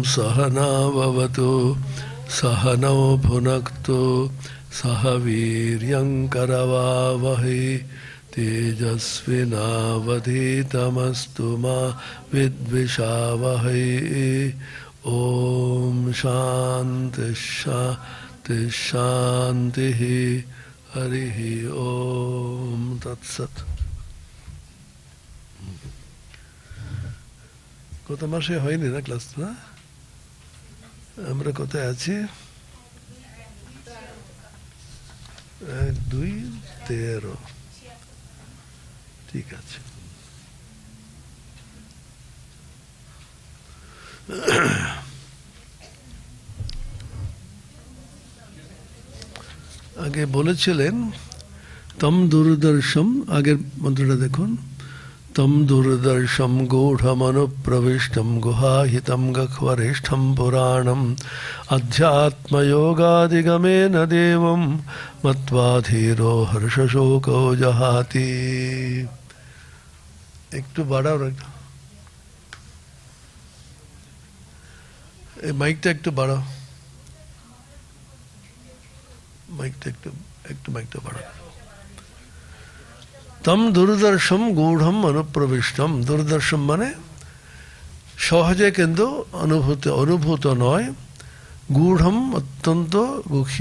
सहना भवतु सहनौ भुनक्तु सह वीर्यं करवावहै तेजस्विनावधीतमस्तु मा विद्विषावहै। ओम शांति शांति शांति। हरि ओम तत्सत। কত মাসে হয়নি না ক্লাস না? আমরা কোথায় আছি? 1 2 13। ঠিক আছে। আগে বলেছিলেন তম দুর্দর্শম, আগের মন্ত্রটা দেখুন। তম দুর্দর্শম গূঢ়মনুপ্রবিষ্টম গুহাহিতম গহ্বরেষ্ঠম পুরাণম অধ্যাত্ময়োগাদিগমেন দেবম মত্বা ধীরো হর্ষশোকো জহাতি। একটু বাড়াও, এই মাইকটা একটু বাড়াও, মাইকটা একটু মাইকটা বাড়াও। তম দুর্দর্শম গূঢ়ম অনুপ্রবিষ্টম। দুর্দর্শম মানে সহজে কিন্তু অনুভূত নয়, গূঢ়ম অত্যন্ত গুহ্য,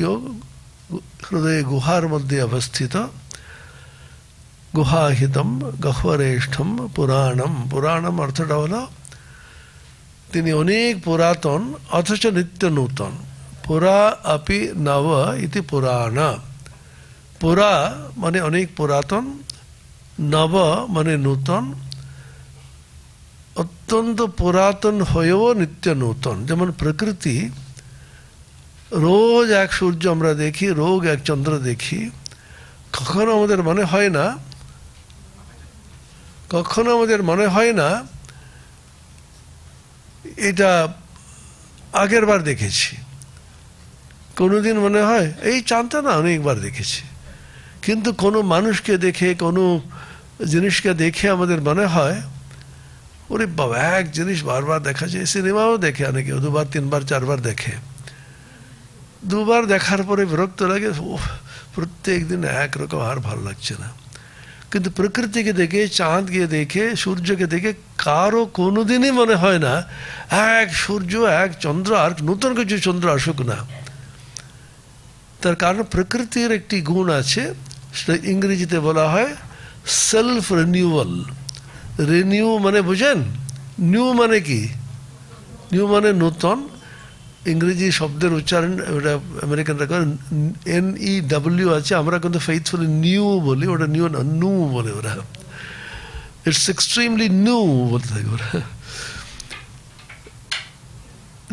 হৃদয়ে গুহার মধ্যে অবস্থিত, গুহাহিতম গহ্বরেষ্ঠম পুরাণম। পুরাণম অর্থটা হলো তিনি অনেক পুরাতন অথচ নিত্য নূতন। পুরা আপি নব ইতি পুরাণ। পুরা মানে অনেক পুরাতন, নব মানে নূতন, অত্যন্ত পুরাতন হয়েও নিত্য নূতন। যেমন প্রকৃতি, রোজ এক সূর্য আমরা দেখি, রোজ এক চন্দ্র দেখি, কখনো আমাদের মনে হয় না এটা আগের বার দেখেছি। কোনোদিন মনে হয় এই চাঁদটা না অনেকবার দেখেছি। কিন্তু কোনো মানুষকে দেখে, কোনো জিনিসকে দেখে আমাদের মনে হয় ওরে বাবা, এক জিনিস বারবার দেখা যায়। সিনেমাও দেখে অনেকে, 2 বার 3 বার 4 বার দেখে। 2 বার দেখার পরে বিরক্ত লাগে, প্রত্যেক দিন একরকম, আর ভালো লাগছে না। কিন্তু প্রকৃতিকে দেখে, চাঁদকে দেখে, সূর্যকে দেখে কারো কোনোদিনই মনে হয় না এক সূর্য, এক চন্দ্র, আর নতুন কিছু চন্দ্র আসুক না। তার কারণ প্রকৃতির একটি গুণ আছে, সেটা ইংরেজিতে বলা হয় সেলফ রিনিউয়াল। রিনিউ মানে বুঝেন? নিউ মানে কি? নিউ মানে নূতন। ইংরেজি শব্দের উচ্চারণ ওটা আমেরিকানরা করে NEW আছে, আমরা কিন্তু ফেইথফুলি নিউ বলি, ওটা নিউ না, নু বলে ওরা। ইটস এক্সট্রিমলি নিউ বলতে থাকে ওরা।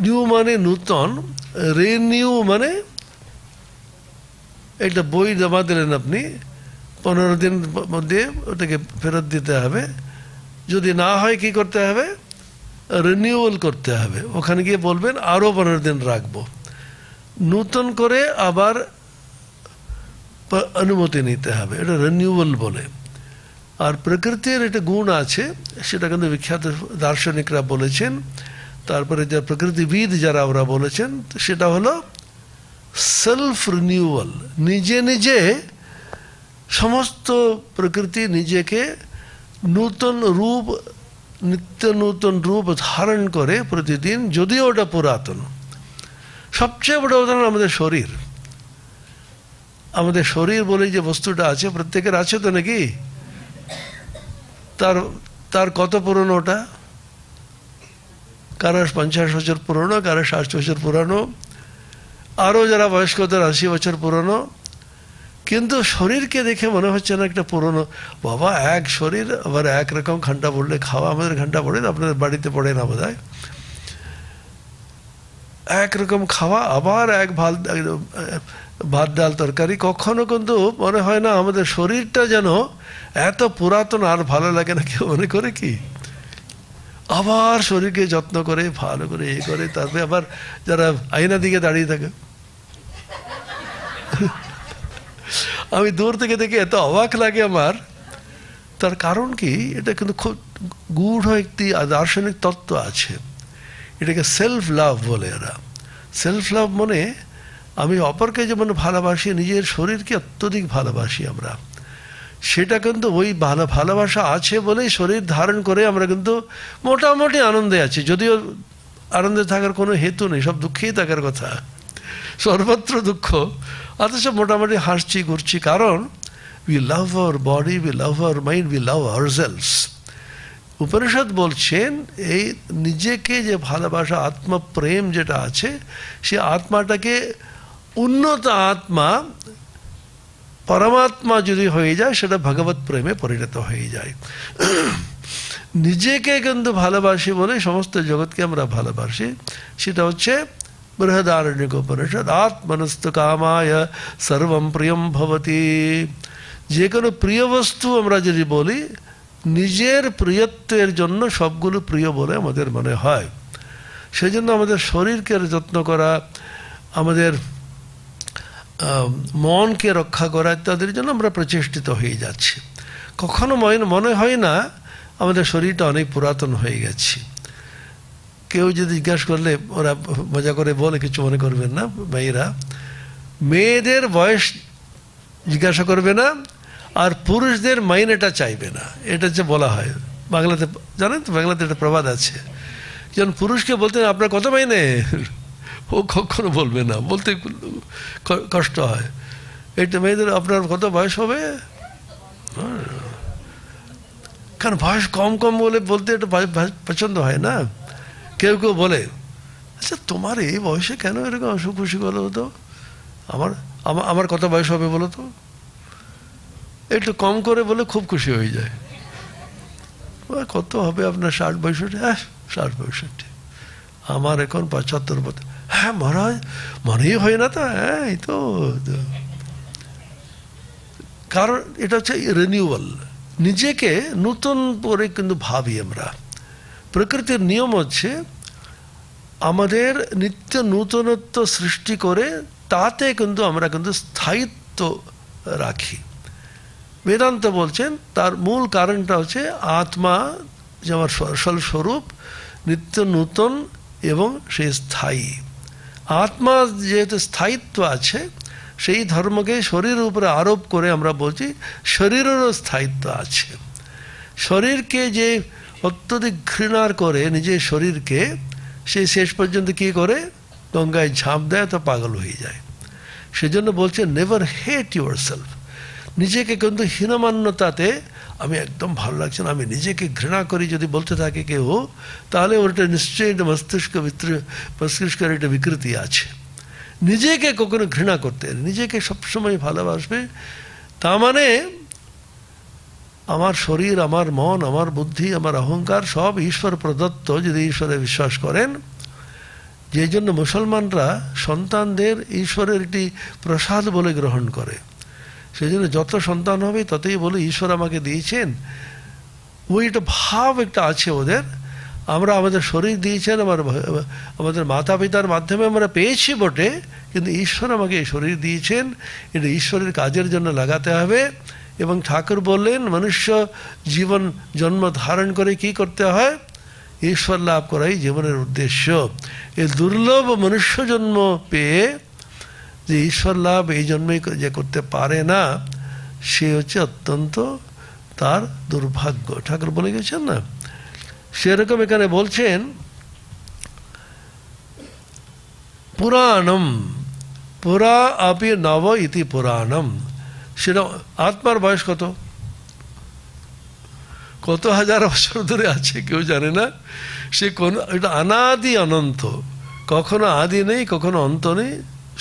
নিউ মানে নূতন, রিনিউ মানে একটা বই জমা দিলেন আপনি, 15 দিন মধ্যে ওটাকে ফেরত দিতে হবে। যদি না হয় কি করতে হবে? রিনিউয়াল করতে হবে। ওখানে গিয়ে বলবেন আরও 15 দিন রাখবো, নূতন করে আবার অনুমতি নিতে হবে। এটা রিনিউয়াল বলে। আর প্রকৃতির একটা গুণ আছে, সেটা কিন্তু বিখ্যাত দার্শনিকরা বলেছেন, তারপরে যা প্রকৃতিবিদ যারা ওরা বলেছেন, সেটা হলো সেলফ রিনিউয়াল। নিজে নিজে সমস্ত প্রকৃতি নিজেকে নূতন রূপ, নিত্য নূতন রূপ ধারণ করে প্রতিদিন, যদিও ওটা পুরাতন। সবচেয়ে বড় উদাহরণ আমাদের শরীর। আমাদের শরীর বলে যে বস্তুটা আছে, প্রত্যেকের আছে তো নাকি? তার কত পুরনো ওটা? কারো 50 বছর পুরনো, কারো 60 বছর পুরানো, আরও যারা বয়স্ক তার 80 বছর পুরনো। কিন্তু শরীরকে দেখে মনে হচ্ছে না একটা পুরনো। বাবা, এক শরীর, আবার একরকম ঘন্টা পড়লে খাওয়া, আমাদের ঘন্টা পড়ে না, আপনাদের বাড়িতে পড়ে না বোধ হয়। একরকম খাওয়া, আবার এক ভাত ডাল তরকারি। কখনো কিন্তু মনে হয় না আমাদের শরীরটা যেন এত পুরাতন, আর ভালো লাগে না। কেউ মনে করে কি আবার শরীরকে যত্ন করে ভালো করে এ করে, তারপরে আবার যারা আয়না দিকে দাঁড়িয়ে থাকে, আমি দূর থেকে দেখে এত অবাক লাগে আমার। তার কারণ কি? এটা কিন্তু খুব গূঢ় একটি দার্শনিক তত্ত্ব আছে। এটাকে সেলফ লাভ বলে। এরা সেলফ লাভ মানে আমি অপরকে যেমন ভালোবাসি, নিজের শরীরকে অত্যধিক ভালোবাসি আমরা। সেটা কিন্তু ওই ভালোবাসা আছে বলেই শরীর ধারণ করে আমরা কিন্তু মোটামুটি আনন্দে আছি, যদিও আনন্দে থাকার কোনো হেতু নেই, সব দুঃখেই থাকার কথা, সর্বত্র দুঃখ, অথচ মোটামুটি হাসছি ঘুরছি, কারণ we love our body, we love our mind, we love ourselves. Upanishad বলছেন এই নিজেকে যে ভালোবাসা, আত্মপ্রেম যেটা আছে, সে আত্মাটাকে উন্নত আত্মা, পরমাত্মা যদি হয়ে যায়, সেটা ভগবত প্রেমে পরিণত হয়ে যায়। নিজেকে কিন্তু ভালোবাসি বলে সমস্ত জগৎকে আমরা ভালোবাসি। সেটা হচ্ছে বৃহদারণ্যক উপনিষদ, আত্মনস্তু কামায় সর্বম প্রিয়ম ভবতি। যে কোনো প্রিয় বস্তু আমরা যদি বলি, নিজের প্রিয়ত্বের জন্য সবগুলো প্রিয় বলে আমাদের মনে হয়। সেই জন্য আমাদের শরীরকে যত্ন করা, আমাদের মনকে রক্ষা করা ইত্যাদির জন্য আমরা প্রচেষ্টিত হয়ে যাচ্ছি। কখনো মনে হয় না আমাদের শরীরটা অনেক পুরাতন হয়ে গেছে। কেউ যদি জিজ্ঞাসা করলে, ওরা মজা করে বলে, কিছু মনে করবেন না মেয়েরা, মেয়েদের বয়স জিজ্ঞাসা করবে না, আর পুরুষদের মাইনেটা চাইবে না, এটা যে বলা হয় বাংলাতে। জানেন তো, বাংলাতে একটা প্রবাদ আছে, যখন পুরুষকে বলতেন আপনার কত মাইনে, ও কখনো বলবে না, বলতে কষ্ট হয়। এটা মেয়েদের আপনার কত বয়স হবে, কারণ বয়স কম কম বলে বলতে এটা পছন্দ হয় না। কেউ কেউ বলে, আচ্ছা তোমার এই বয়সে কেন এরকম অসুখ খুশি বলো তো, আমার কত বয়স হবে বলো তো। একটু কম করে বলে খুব খুশি হয়ে যায়। কত হবে আপনার? 60-62? হ্যাঁ 60-62। আমার এখন 75 বছর। হ্যাঁ মহারাজ, মনেই হয় না তো। হ্যাঁ এই তো, কারণ এটা হচ্ছে রিনিউয়াল, নিজেকে নতুন করে কিন্তু ভাবি আমরা। প্রকৃতির নিয়ম হচ্ছে আমাদের নিত্য নূতনত্ব সৃষ্টি করে তাতে কিন্তু আমরা কিন্তু স্থায়িত্ব রাখি। বেদান্ত বলছেন তার মূল কারণটা হচ্ছে আত্মা যে আমার আসল স্বরূপ, নিত্য নূতন এবং সেই স্থায়ী। আত্মা যেহেতু স্থায়িত্ব আছে, সেই ধর্মকে শরীরের উপরে আরোপ করে আমরা বলছি শরীরেরও স্থায়িত্ব আছে। শরীরকে যে অত্যধিক ঘৃণার করে নিজের শরীরকে, সে শেষ পর্যন্ত কী করে, গঙ্গায় ঝাঁপ দেয়, তো পাগল হয়ে যায়। সেজন্য বলছে নেভার হেট ইউর সেলফ। নিজেকে কিন্তু হীনমান্যতাতে আমি একদম ভালো লাগছে না, আমি নিজেকে ঘৃণা করি যদি বলতে থাকে কেউ, তাহলে ওটা নিশ্চয়ই একটা মস্তিষ্কের একটা বিকৃতি আছে। নিজেকে কখনো ঘৃণা করতে, নিজেকে সবসময় ভালোবাসবে। তা মানে আমার শরীর, আমার মন, আমার বুদ্ধি, আমার অহংকার সব ঈশ্বর প্রদত্ত, যদি ঈশ্বরে বিশ্বাস করেন। যে জন্য মুসলমানরা সন্তানদের ঈশ্বরের একটি প্রসাদ বলে গ্রহণ করে। সেই জন্য যত সন্তান হবে ততই বলে ঈশ্বর আমাকে দিয়েছেন। ওই একটা ভাব একটা আছে ওদের। আমরা আমাদের শরীর দিয়েছেন, আমাদের মাতা পিতার মাধ্যমে আমরা পেয়েছি বটে, কিন্তু ঈশ্বর আমাকে এই শরীর দিয়েছেন, এটা ঈশ্বরের কাজের জন্য লাগাতে হবে। এবং ঠাকুর বললেন মনুষ্য জীবন জন্ম ধারণ করে কি করতে হয়, ঈশ্বর লাভ করাই জীবনের উদ্দেশ্য। এই দুর্লভ মনুষ্য জন্ম পেয়ে যে ঈশ্বর লাভ এই জন্মে যে করতে পারে না, সে হচ্ছে অত্যন্ত তার দুর্ভাগ্য, ঠাকুর বলে গেছেন না। সেরকম এখানে বলছেন পুরাণম পুরা আপি নব ইতি পুরাণম। সেটা আত্মার বয়স কত কত হাজার বছর ধরে আছে কেউ জানে না। সে কোন, এটা অনাদি অনন্ত, কখনো আদি নেই, কখনো অন্ত নেই,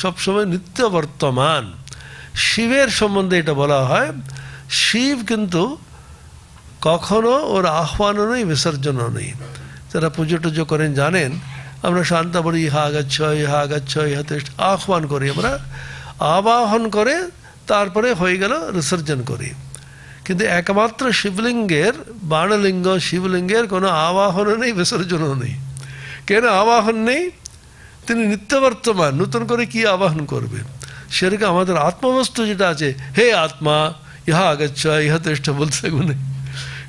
সবসময় নিত্য বর্তমান। শিবের সম্বন্ধে এটা বলা হয়, শিব কিন্তু কখনো ওর আহ্বানও নেই, বিসর্জনও নেই। যারা পুজো টুজো করেন জানেন, আমরা শান্তা বলি ইহা গচ্ছ ইহা গচ্ছ ইহাতে আহ্বান করি, আমরা আবাহন করে তারপরে হয়ে গেল বিসর্জন করি। কিন্তু একমাত্র শিবলিঙ্গের, বাণলিঙ্গ শিবলিঙ্গের কোনো আবাহনও নেই, বিসর্জনও নেই। কেন আবাহন নেই? তিনি নিত্যবর্তমান, নতুন করে কি আবাহন করবে? সেরকম আমাদের আত্মবস্তু যেটা আছে, হে আত্মা ইহা আগচ্ছা ইহা তেষ্টা বলতে গুণে,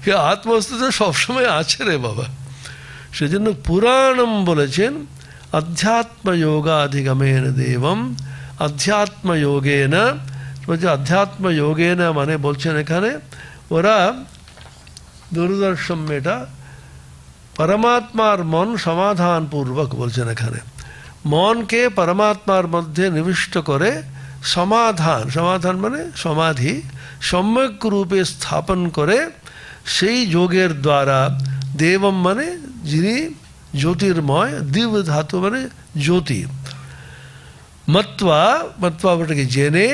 হে আত্মবস্তু তো সবসময় আছে রে বাবা। সেজন্য পুরাণম বলেছেন অধ্যাত্ম যোগাধিগমেন দেবম, অধ্যাত্ম যোগেন, বলছে অধ্যাত্ম যোগেন মানে বলছেন এখানে ওরা দূরদর্শন এটা পরমাত্মার মন সমাধান পূর্বক বলছেন এখানে, মনকে পরমাত্মার মধ্যে নিবিষ্ট করে সমাধান, সমাধান মানে সমাধি সম্যক রূপে স্থাপন করে সেই যোগের দ্বারা দেবম মানে যিনি জ্যোতির্ময়, দিব ধাতু মানে জ্যোতি, মত্বা, মত্বা ওটাকে জেনে,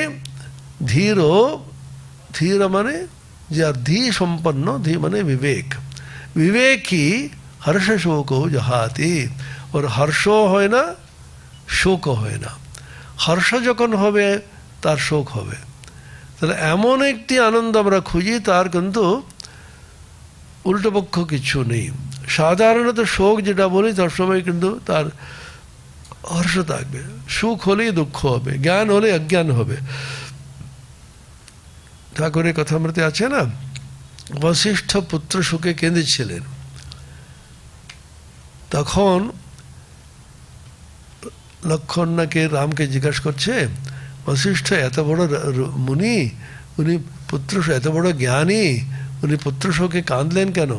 ধীর, ধীর মানে যার ধী সম্পন্ন, ধী মানে বিবেক, বিবেকী হর্ষ শোক জহাতি, ওর হর্ষ হয় না শোক হয় না, হর্ষ যখন হবে তার শোক হবে। তাহলে এমন একটি আনন্দ আমরা খুঁজি তার কিন্তু উল্টোপক্ষ কিছু নেই। সাধারণত শোক যেটা বলি তার সময় কিন্তু তার হর্ষ থাকবে, সুখ হলেই দুঃখ হবে, জ্ঞান হলে অজ্ঞান হবে। ঠাকুরের কথামৃতে আছে না, বশিষ্ঠ পুত্র সুখে কেঁদেছিলেন, তখন লক্ষণকে রামকে জিজ্ঞাসা করছে, বশিষ্ঠ এত বড় মুনি, উনি পুত্র এত বড় জ্ঞানী, উনি পুত্র শোকে কাঁদলেন কেন?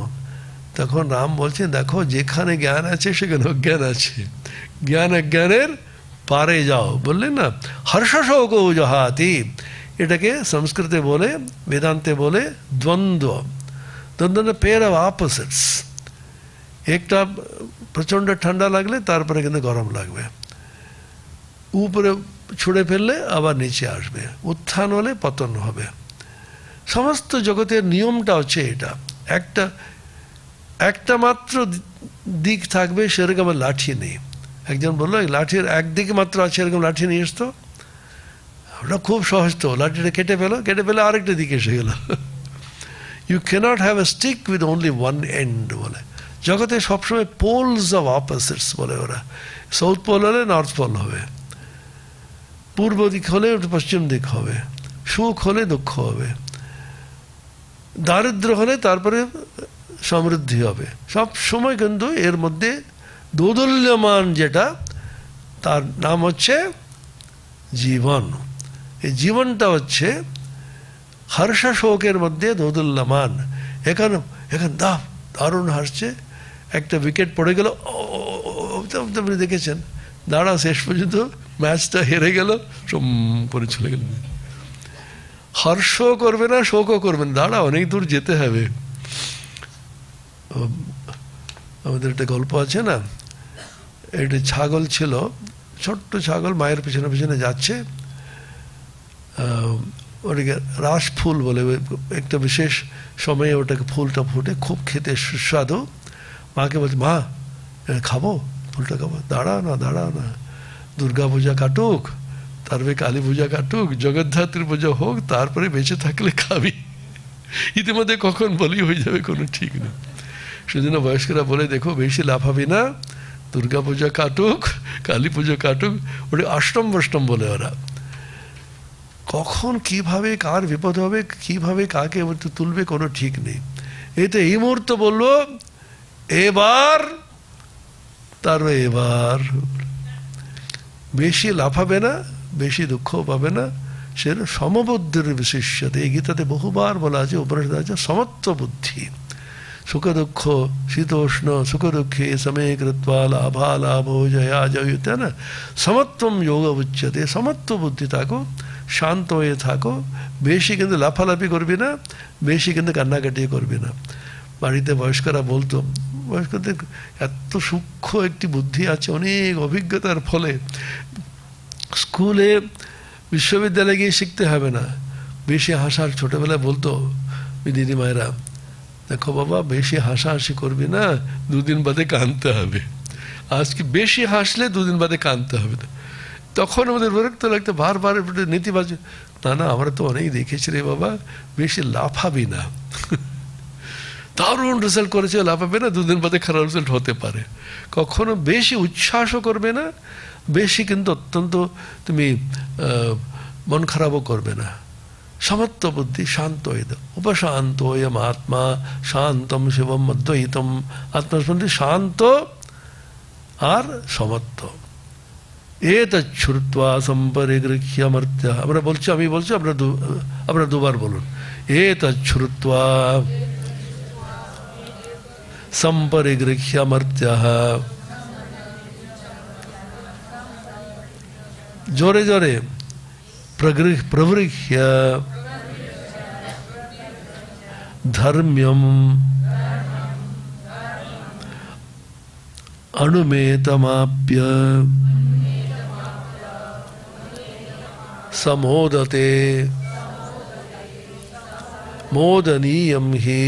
তখন রাম বলছেন, দেখো যেখানে জ্ঞান আছে সেখানে অজ্ঞান আছে, জ্ঞান অজ্ঞানের পারে যাও, বললেন না হর্ষ শোক জহাতি। এটাকে সংস্কৃতে বলে, বেদান্তে বলে দ্বন্দ্ব, দ্বন্দ্ব পেয়ার অফ অপোজিটস। একটা প্রচণ্ড ঠান্ডা লাগলে তারপরে কিন্তু গরম লাগবে, উপরে ছুঁড়ে ফেললে আবার নিচে আসবে, উত্থান হলে পতন হবে। সমস্ত জগতের নিয়মটা হচ্ছে এটা, একটা মাত্র দিক থাকবে, সেরকম লাঠি নেই। একজন বললো লাঠির একদিকে মাত্র আছে, এরকম লাঠি নিয়ে আসতো, ওটা খুব সহজ তো, লাঠিটা কেটে ফেলে আরেকটা দিকে এসে গেল। You can't have a stick with only one end বলে। জগতে সবসময় পোলস অফ অপোজিটস বলে ওরা, সাউথ পোল হলে নর্থ পোল হবে, পূর্ব দিক হলে পশ্চিম দিক হবে, সুখ হলে দুঃখ হবে, দারিদ্র হলে তারপরে সমৃদ্ধি হবে। সব সময় কিন্তু এর মধ্যে দোদুল্যমান যেটা, তার নাম হচ্ছে জীবন। এই জীবনটা হচ্ছে হর্ষ শোকের মধ্যে দোদুল্যমান। এখন দারুণ হাসছে, একটা উইকেট পড়ে গেল, আপনি দেখেছেন, দাঁড়া শেষ পর্যন্ত ম্যাচটা হেরে গেল, সম করে চলে গেল। হর্ষ করবে না, শোকও করবে না, দাঁড়া অনেক দূর যেতে হবে। আমাদের একটা গল্প আছে না, একটা ছাগল ছিল, ছোট্ট ছাগল, মায়ের পিছনে পিছনে যাচ্ছে, ওটাকে রাস ফুল বলে, একটা বিশেষ সময়ে ওটাকে ফুলটা ফুটে, খুব খেতে সুস্বাদু। মাকে বলছে, মা খাবো, ফুলটা খাবো। দাঁড়া না, দুর্গা পূজা কাটুক, তারপরে কালী পূজা কাটুক, জগদ্ধাত্রী পূজা হোক, তারপরে বেঁচে থাকলে খাবি। ইতিমধ্যে কখন বলি হয়ে যাবে কোনো ঠিক নেই। সেজন্য বয়স্করা বলে, দেখো বেশি লাফাবি না, দুর্গা পূজা কাটুক, কালী পুজো কাটুক, ওটা অষ্টম বষ্টম বলে ওরা। কখন কিভাবে কার বিপদ হবে, কিভাবে কাকে তুলবে কোনো ঠিক নেই। এতে এই মুহূর্তে বললো এবার, তারপরে এবার বেশি লাফাবে না, বেশি দুঃখ পাবে না, সে সমবুদ্ধির বিশিষ্যতে। এই গীতাতে বহুবার বলা আছে, উপনিষদ আছে সমত্ব বুদ্ধি। সুখ দুঃখ শীতোষ্ণ সুখ দুঃখে সমে কৃত্বা লাভা লাভো জয়া জয়, তাই না? সমত্বম যোগ উচ্যতে। সমত্ব বুদ্ধি থাকো, শান্ত হয়ে থাকো, বেশি কিন্তু লাফালাফি করবি না, বেশি কিন্তু কান্নাকাটি করবি না। বাড়িতে বয়স্করা বলতো, বয়স্কদের এত সূক্ষ্ম একটি বুদ্ধি আছে, অনেক অভিজ্ঞতার ফলে স্কুলে বিশ্ববিদ্যালয়ে গিয়ে শিখতে হবে না, বেশি হাসার। ছোটবেলায় বলতো দিদিমায়েরা, দেখো বাবা বেশি হাসাহাসি করবি না, দুদিন বাদে কাঁদতে হবে। আজকে বেশি হাসলে দুদিন বাদে কাঁদতে হবে না। তখন আমাদের বিরক্ত লাগতো, বারবার নীতিবাজ। না আমরা তো অনেক দেখেছি রে বাবা, বেশি লাফাবি না। দারুণ রেজাল্ট করেছে, লাফাবে না, দুদিন বাদে খারাপ রেজাল্ট হতে পারে। কখনো বেশি উচ্ছ্বাসও করবে না, বেশি কিন্তু অত্যন্ত তুমি মন খারাপও করবে না। সমত্ব বুদ্ধি শান্ত হয়ে দাও। উপশান্তোয়ম আত্মা শান্তম শিবম অদ্বৈতম। আত্মস্পন্দে শান্ত আর সমত্ব। এতচ্ছ্রুত্বা সম্পরিগৃহ্য মর্ত্য। আমরা বলছি, আমি বলছি, আপনারা দুবার বলুন। এতচ্ছ্রুত্বা সম্পরিগৃহ্য মর্ত্য। জোরে জোরে। প্রগৃহ্য ধর্ম্যম অনুমেতমাপ্য समोदते मोदनीयं हि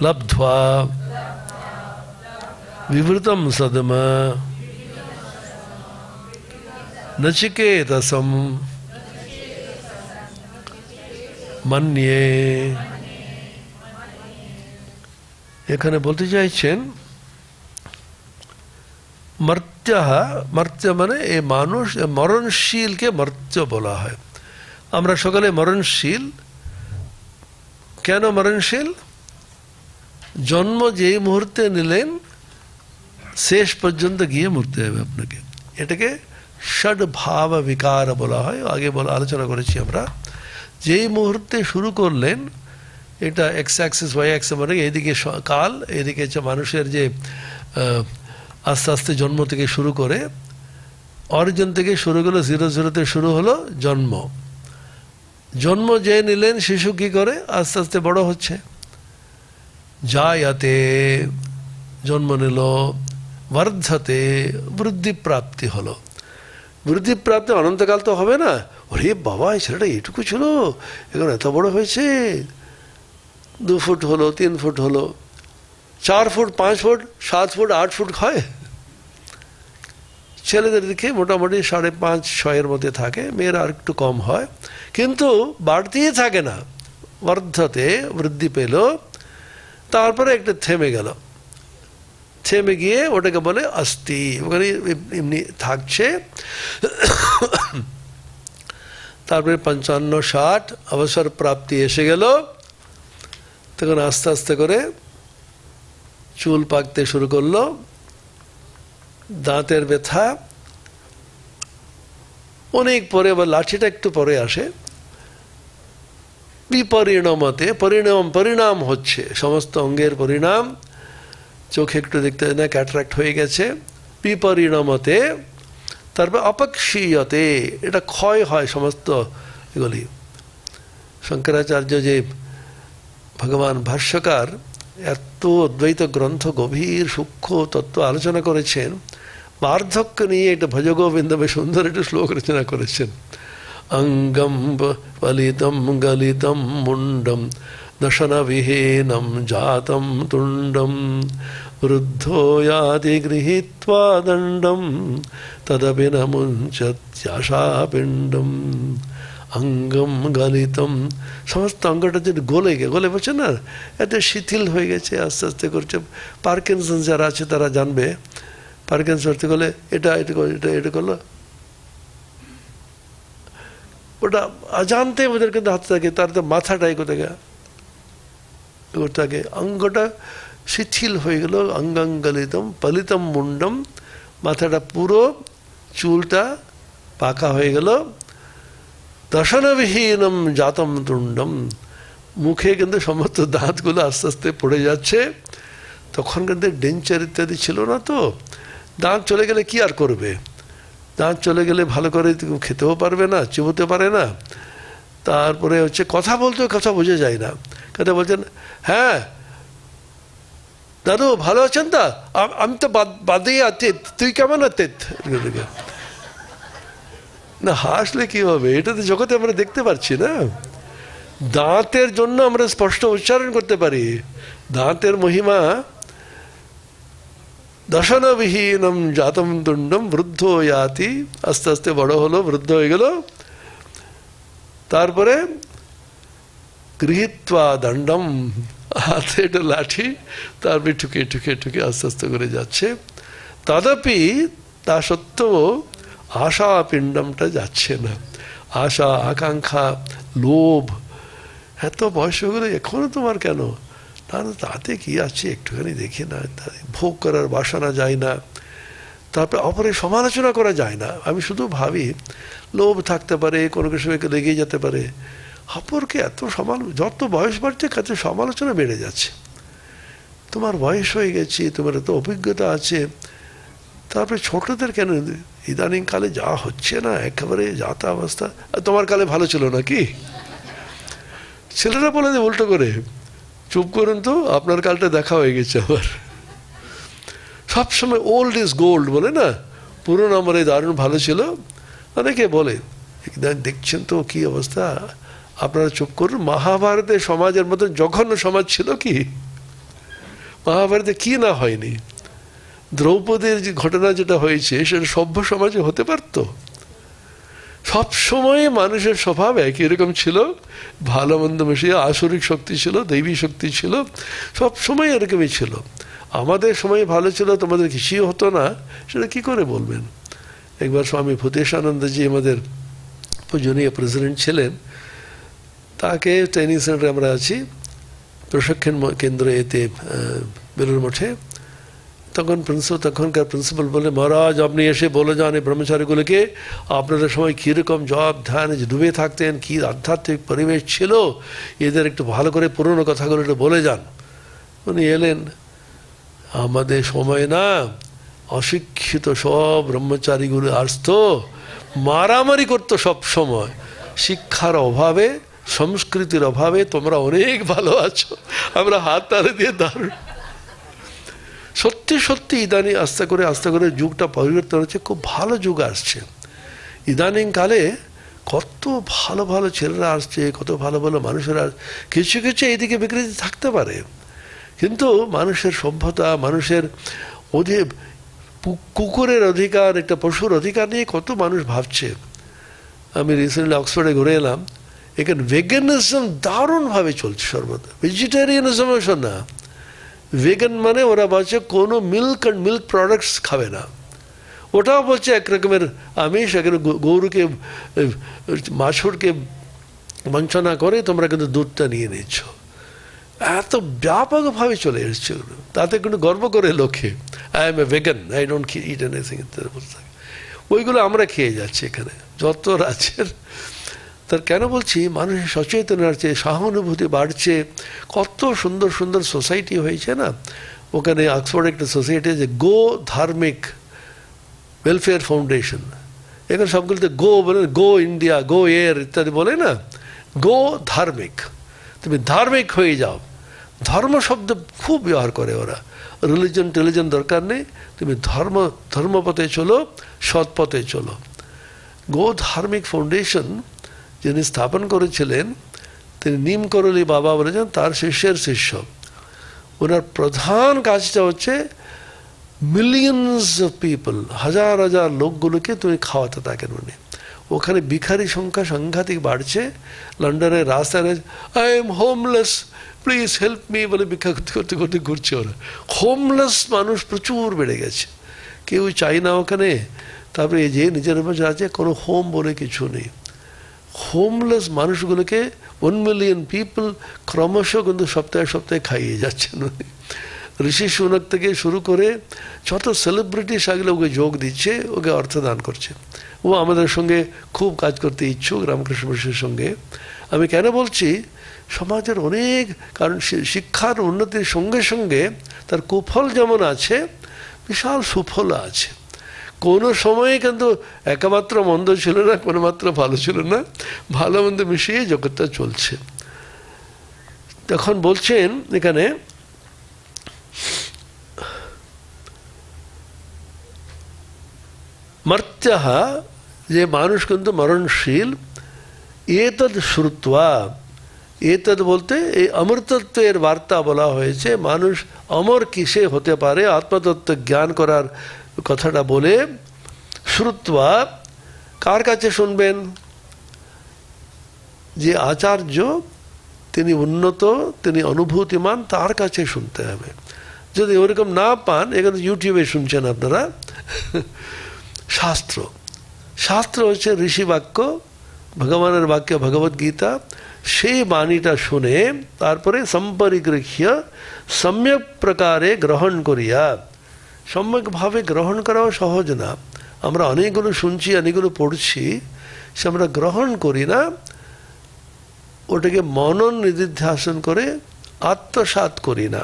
लब्ध्वा विवृतं सदम नचिकेतसं मन्ये। এখানে বলতে চাইছেন মর্ত্য, মর্ত্য মানে এই মানুষ, মরণশীলকে মর্ত্য বলা হয়। আমরা সকলে মরণশীল। কেন মরণশীল? জন্ম যেই মুহূর্তে নিলেন শেষ পর্যন্ত গিয়ে মরতে হবে আপনাকে। এটাকে ষড ভাব বিকার বলা হয়। আগে আলোচনা করেছি আমরা। যেই মুহূর্তে শুরু করলেন, এটা এক্স অ্যাক্সিস ওয়াই অ্যাক্সিস মানে এইদিকে কাল, এইদিকে হচ্ছে মানুষের যে আস্তে আস্তে জন্ম থেকে শুরু করে, অরিজিন থেকে শুরু হলো, 0-0-তে শুরু হলো জন্ম। জন্ম যে নিলেন শিশু কি করে আস্তে আস্তে বড় হচ্ছে। জায়াতে জন্ম নিল, বর্ধতে বৃদ্ধি প্রাপ্তি হলো। বৃদ্ধি প্রাপ্তি অনন্তকাল তো হবে না। ওরে বাবা, এই ছেলেটা এইটুকু ছিল, এখন এত বড় হয়েছে, 2 ফুট হলো, 3 ফুট হলো, 4 ফুট, 5 ফুট, 7 ফুট, 8 ফুট হয়। ছেলেদের দিকে মোটামুটি 5.5-6-এর মধ্যে থাকে, মেয়েরা আর একটু কম হয়, কিন্তু বাড়তেই থাকে না। বর্ধতে বৃদ্ধি পেল, তারপরে একটা থেমে গেল। থেমে গিয়ে ওটাকে বলে অস্থি, ওখানে এমনি থাকছে। তারপরে 55-60 অবসর প্রাপ্তি এসে গেল, তখন আস্তে আস্তে করে চুল পাকতে শুরু করলো, দাঁতের ব্যথা অনেক পরে, বা লাঠিটা একটু পরে আসে। বিপরিণামতে পরিণাম হচ্ছে, সমস্ত অঙ্গের পরিণাম। চোখে একটু দেখতে না, ক্যাটারাক্ট হয়ে গেছে। বিপরিণামতে, তারপর অপক্ষীয়তে, এটা ক্ষয় হয় সমস্ত এগুলি। শঙ্করাচার্য যে ভগবান ভাষ্যকার এত অদ্বৈত গ্রন্থ, গভীর সূক্ষ্ম তত্ত্ব আলোচনা করেছেন, বার্ধক্য নিয়ে এটা ভজ গোবিন্দ সুন্দর একটা শ্লোক রচনা করেছেন। অঙ্গম ফলিতম গলিতম মুন্ডম দশনবিহীনম জাতম তুণ্ডম বৃদ্ধো ইয়াতি গৃহীত্বা দণ্ডম তদপি ন মুঞ্চত্যাশা পিণ্ডম। অঙ্গম গলিতম, সমস্ত অঙ্গটা যদি গলে বলছে না, এত শিথিল হয়ে গেছে, আস্তে আস্তে করছে। পার্কিনসন যারা আছে তারা জানবে, পার্কিনসন করতে গেলে এটা করলো, ওটা অজান্তে ওদের কিন্তু হাত থাকে, তার তো মাথাটাই কোথায় থাকে, অঙ্গটা শিথিল হয়ে গেল। অঙ্গাঙ্গলিতম পলিতম মুন্ডম, মাথাটা পুরো, চুলটা পাকা হয়ে গেল। দশনবিহীনম জাতম তুণ্ডম, মুখে কিন্তু সমস্ত দাঁতগুলো আস্তে আস্তে পড়ে যাচ্ছে। তখন কিন্তু ডেঞ্চার ইত্যাদি ছিল না, তো দাঁত চলে গেলে কি আর করবে? দাঁত চলে গেলে ভালো করে খেতেও পারবে না, চিবোতে পারে না। তারপরে হচ্ছে কথা বলতেও কথা বোঝা যায় না। কথা বলছেন, হ্যাঁ দাদু ভালো আছেন? তা আমি তো বাদেই আছি, তুই কেমন আছিস? না হাসলে কি হবে? এটা তো জগতে আমরা দেখতে পাচ্ছি না। দাঁতের জন্য আমরা স্পষ্ট উচ্চারণ করতে পারি। দাঁতের মহিমা। দশনবিহীনম জাতম তুণ্ডম বৃদ্ধ ইয়াতি, আস্তে আস্তে বড় হলো, বৃদ্ধ হয়ে গেল। তারপরে গৃহীত্বা দণ্ডম, হাতে একটা লাঠি, তারপরে ঠুকে ঠুকে ঠুকে আস্তে আস্তে করে যাচ্ছে। তদপি, তা সত্ত্বেও আশা পিণ্ডমটা যাচ্ছে না। আশা আকাঙ্ক্ষা লোভ, এত বয়স হয়ে গেলে এখনো তোমার কেন? না তাতে কি আছে, একটুখানি দেখি না, ভোগ করার বাসনা যায় না, তারপরে অপরের সমালোচনা করা যায় না। আমি শুধু ভাবি লোভ থাকতে পারে, কোনো কিছু লেগে যেতে পারে, অপরকে এত যত বয়স বাড়ছে কাছে সমালোচনা বেড়ে যাচ্ছে। তোমার বয়স হয়ে গেছে, তোমার এত অভিজ্ঞতা আছে, তারপরে ছোটদের কেন ইদানিং কালে যা হচ্ছে না, একেবারে যাতা অবস্থা। তোমার কালে ভালো ছিল না কি? ছেলেরা বলে যে উল্টো করে, চুপ করুন তো, আপনার কালটা দেখা হয়ে গেছে আবার। সবসময় ওল্ড ইজ গোল্ড বলে না, পুরনো আমলে দারুণ ভালো ছিল। অনেকে বলে, দেখছেন তো কি অবস্থা, আপনারা চুপ করুন। মহাভারতে সমাজের মতন জঘন্য সমাজ ছিল কি? মহাভারতে কি না হয়নি? দ্রৌপদীর যে ঘটনা যেটা হয়েছে সেটা সভ্য সমাজে হতে পারত? সবসময় মানুষের স্বভাব একই রকম ছিল, ভালো মন্দ মিশিয়ে আসরিক শক্তি ছিল, দৈবী শক্তি ছিল, সবসময় এরকমই ছিল। আমাদের সময় ভালো ছিল, তোমাদের কিছুই হতো না, সেটা কি করে বলবেন? একবার স্বামী ভূতেশানন্দজি আমাদের পূজনীয় প্রেসিডেন্ট ছিলেন, তাকে ট্রেনিং সেন্টারে আমরা আছি, প্রশিক্ষণ কেন্দ্র এতে বেলুর মঠে। তখনকার প্রিন্সিপাল বলে, মহারাজ আপনি এসে বলে যান এই ব্রহ্মচারীগুলোকে আপনাদের সময় কীরকম জব ধ্যান ডুবে থাকতেন, কী আধ্যাত্মিক পরিবেশ ছিল, এদের একটু ভালো করে পুরনো কথাগুলো একটু বলে যান। উনি এলেন, আমাদের সময় না অশিক্ষিত সব ব্রহ্মচারীগুলো আসতো, মারামারি করতো সব সময়, শিক্ষার অভাবে সংস্কৃতির অভাবে তোমরা অনেক ভালো আছো। আমরা হাত তালে দিয়ে দারুণ। সত্যি সত্যি ইদানিং আস্তে করে যুগটা পরিবর্তন হচ্ছে, খুব ভালো যুগ আসছে ইদানিং কালে। কত ভালো ভালো ছেলেরা আসছে, কত ভালো ভালো মানুষেরা। কিছু কিছু এইদিকে বিকৃতি থাকতে পারে, কিন্তু মানুষের সভ্যতা, মানুষের কুকুরের অধিকার, একটা পশুর অধিকার নিয়ে কত মানুষ ভাবছে। আমি রিসেন্টলি অক্সফোর্ডে ঘুরে এলাম, এখানে ভেগানিজম দারুণভাবে চলছে সর্বদা। ভেজিটেরিয়ানিজমও না, ভেগান মানে ওরা বলছে কোনো মিল্ক অ্যান্ড মিল্ক প্রোডাক্টস খাবে না। ওটাও বলছে এক রকমের আমিষ, এখানে গরুকে মাছুরকে বঞ্চনা করে তোমরা কিন্তু দুধটা নিয়ে নিচ্ছ। এত ব্যাপকভাবে চলে এসছে, তাতে কিন্তু গর্ব করে লোকে, I M A vegan, I don't it anything. ওইগুলো আমরা খেয়ে যাচ্ছি এখানে যত রাজ্যের। তার কেন বলছি, মানুষের সচেতন আছে, সহানুভূতি বাড়ছে, কত সুন্দর সুন্দর সোসাইটি হয়েছে না। ওখানে অক্সফোর্ডে একটা সোসাইটি আছে, গো ধার্মিক ওয়েলফেয়ার ফাউন্ডেশন। এখানে সবগুলোতে গো বলে, গো ইন্ডিয়া, গো এয়ার ইত্যাদি বলে না, গো ধার্মিক। তুমি ধার্মিক হয়ে যাও। ধর্ম শব্দ খুব ব্যবহার করে ওরা, রিলিজন দরকার নেই, তুমি ধর্মপথে চলো, সৎ পথে চলো। গো ধার্মিক ফাউন্ডেশন যিনি স্থাপন করেছিলেন তিনি নিম করলি বাবা বলেছেন, তার শিষ্যের শিষ্য। ওনার প্রধান কাজটা হচ্ছে মিলিয়নস অফ পিপল, হাজার হাজার লোকগুলোকে তুমি খাওয়াতে থাকেন উনি। ওখানে ভিখারি সংখ্যা সাংঘাতিক বাড়ছে। লন্ডনের রাস্তায় I am homeless, please help me বলে ভিক্ষা করতে করতে করতে ঘুরছে ওরা। হোমলেস মানুষ প্রচুর বেড়ে গেছে, কেউ চাই না ওখানে। তারপরে এই যে নিজের মধ্যে আছে, কোনো হোম বলে কিছু নেই। হোমলেস মানুষগুলোকে 1 মিলিয়ন পিপল ক্রমশ কিন্তু সপ্তাহে সপ্তাহে খাইয়ে যাচ্ছেন উনি। ঋষি সুনক থেকে শুরু করে যত সেলিব্রিটি সেগুলো ওকে যোগ দিচ্ছে, ওকে অর্থদান করছে। ও আমাদের সঙ্গে খুব কাজ করতে ইচ্ছুক, রামকৃষ্ণ মিশনের সঙ্গে। আমি কেন বলছি, সমাজের অনেক, কারণ শিক্ষার উন্নতির সঙ্গে সঙ্গে তার কুফল যেমন আছে, বিশাল সুফল আছে। কোনো সময়ে কিন্তু একমাত্র মন্দ ছিল না, কোনো মাত্র ভালো ছিল না, ভালো মন্দ মিশিয়ে জগৎটা চলছে। তখন বলছেন এখানে, মর্ত্যঃ, যে মানুষ কিন্তু মরণশীল, এতদ শ্রুত্বা, এতদ বলতে এই অমৃতত্বের বার্তা বলা হয়েছে। মানুষ অমর কিসে হতে পারে, আত্মতত্ত্ব জ্ঞান করার কথাটা বলে, শ্রুত্বা, কার কাছে শুনবেন? যে আচার্য, তিনি উন্নত, তিনি অনুভূতিমান, তার কাছে শুনতে হবে। যদি ওরকম না পান, এখানে ইউটিউবে শুনছেন আপনারা, শাস্ত্র হচ্ছে ঋষি বাক্য, ভগবানের বাক্য ভগবদ গীতা, সেই বাণীটা শুনে তারপরে সম্পরিগৃহ্য সম্যক প্রকারে গ্রহণ করিয়া। সম্যকভাবে গ্রহণ করাও সহজ না। আমরা অনেকগুলো শুনছি, অনেকগুলো পড়ছি, সে আমরা গ্রহণ করি না, ওটাকে মনন নিদিধ্যাসন করে আত্মসাৎ করি না।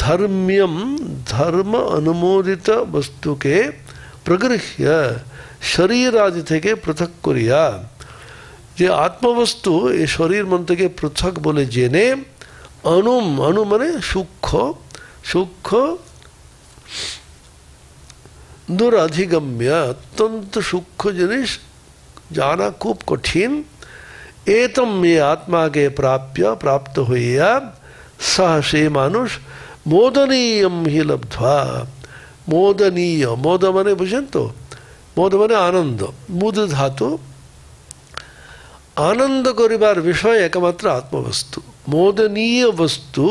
ধর্ম্যম ধর্ম অনুমোদিত বস্তুকে প্রগৃহ্য শরীর আদি থেকে পৃথক করিয়া, যে আত্মবস্তু এই শরীর মন থেকে পৃথক বলে জেনে, অনু মানে সূক্ষ্ম, সূক্ষ্ম দুরাধিগম্য, অত্যন্ত সূক্ষ্ম জিনিস জানা খুব কঠিন। এতম মে আত্মাকে প্রাপ্ত হইয়া সহ সে মানুষ মোদনীয়ম হি লব্ধ্বা। মোদনীয়, মোদ মানে বুঝেন তো, মোদ মানে আনন্দ, মুদ ধাতু, আনন্দ করিবার বিষয় একমাত্র আত্মবস্তু। মোদনীয় বস্তু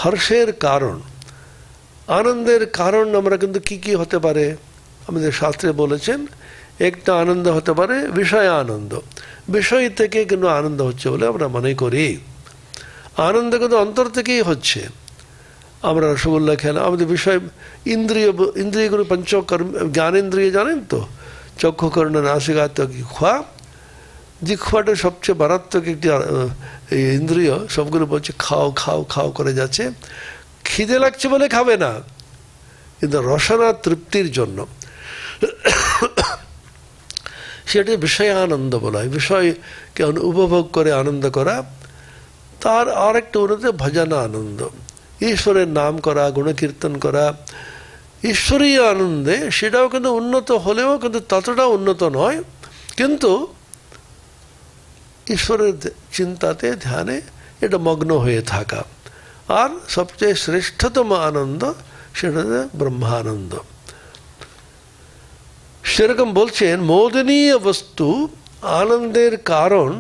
হর্ষের কারণ, আনন্দের কারণ আমরা কিন্তু কি কি হতে পারে আমাদের শাস্ত্রে বলেছেন। একটা আনন্দ হতে পারে বিষয় আনন্দ, বিষয় থেকে কিন্তু আনন্দ হচ্ছে বলে আমরা মনে করি। আনন্দ কিন্তু অন্তর থেকেই হচ্ছে। আমরা রসগোল্লা খেলাম, আমাদের বিষয় ইন্দ্রিয়গুলো পঞ্চকর্ম জ্ঞানেন্দ্রিয় জানেন তো, চক্ষু কর্ণ নাসিকা জিহ্বা। জিহ্বাটা সবচেয়ে মারাত্মক একটি ইন্দ্রিয়, সবগুলো বলছে খাও খাও খাও করে যাচ্ছে। খিদে লাগছে বলে খাবে না, কিন্তু রসনা তৃপ্তির জন্য। সেটা বিষয় আনন্দ বলা হয়, বিষয়কে উপভোগ করে আনন্দ করা। তার আর একটা উন্নতি ভজন আনন্দ, ঈশ্বরের নাম করা, গুণকীর্তন করা, ঈশ্বরীয় আনন্দে। সেটাও কিন্তু উন্নত হলেও কিন্তু ততটা উন্নত নয়, কিন্তু ঈশ্বরের চিন্তাতে ধ্যানে এটা মগ্ন হয়ে থাকা। আর সবচেয়ে শ্রেষ্ঠতম আনন্দ সেটা ব্রহ্মানন্দ। সেরকম বলছেন মোদনীয় বস্তু আনন্দের কারণ,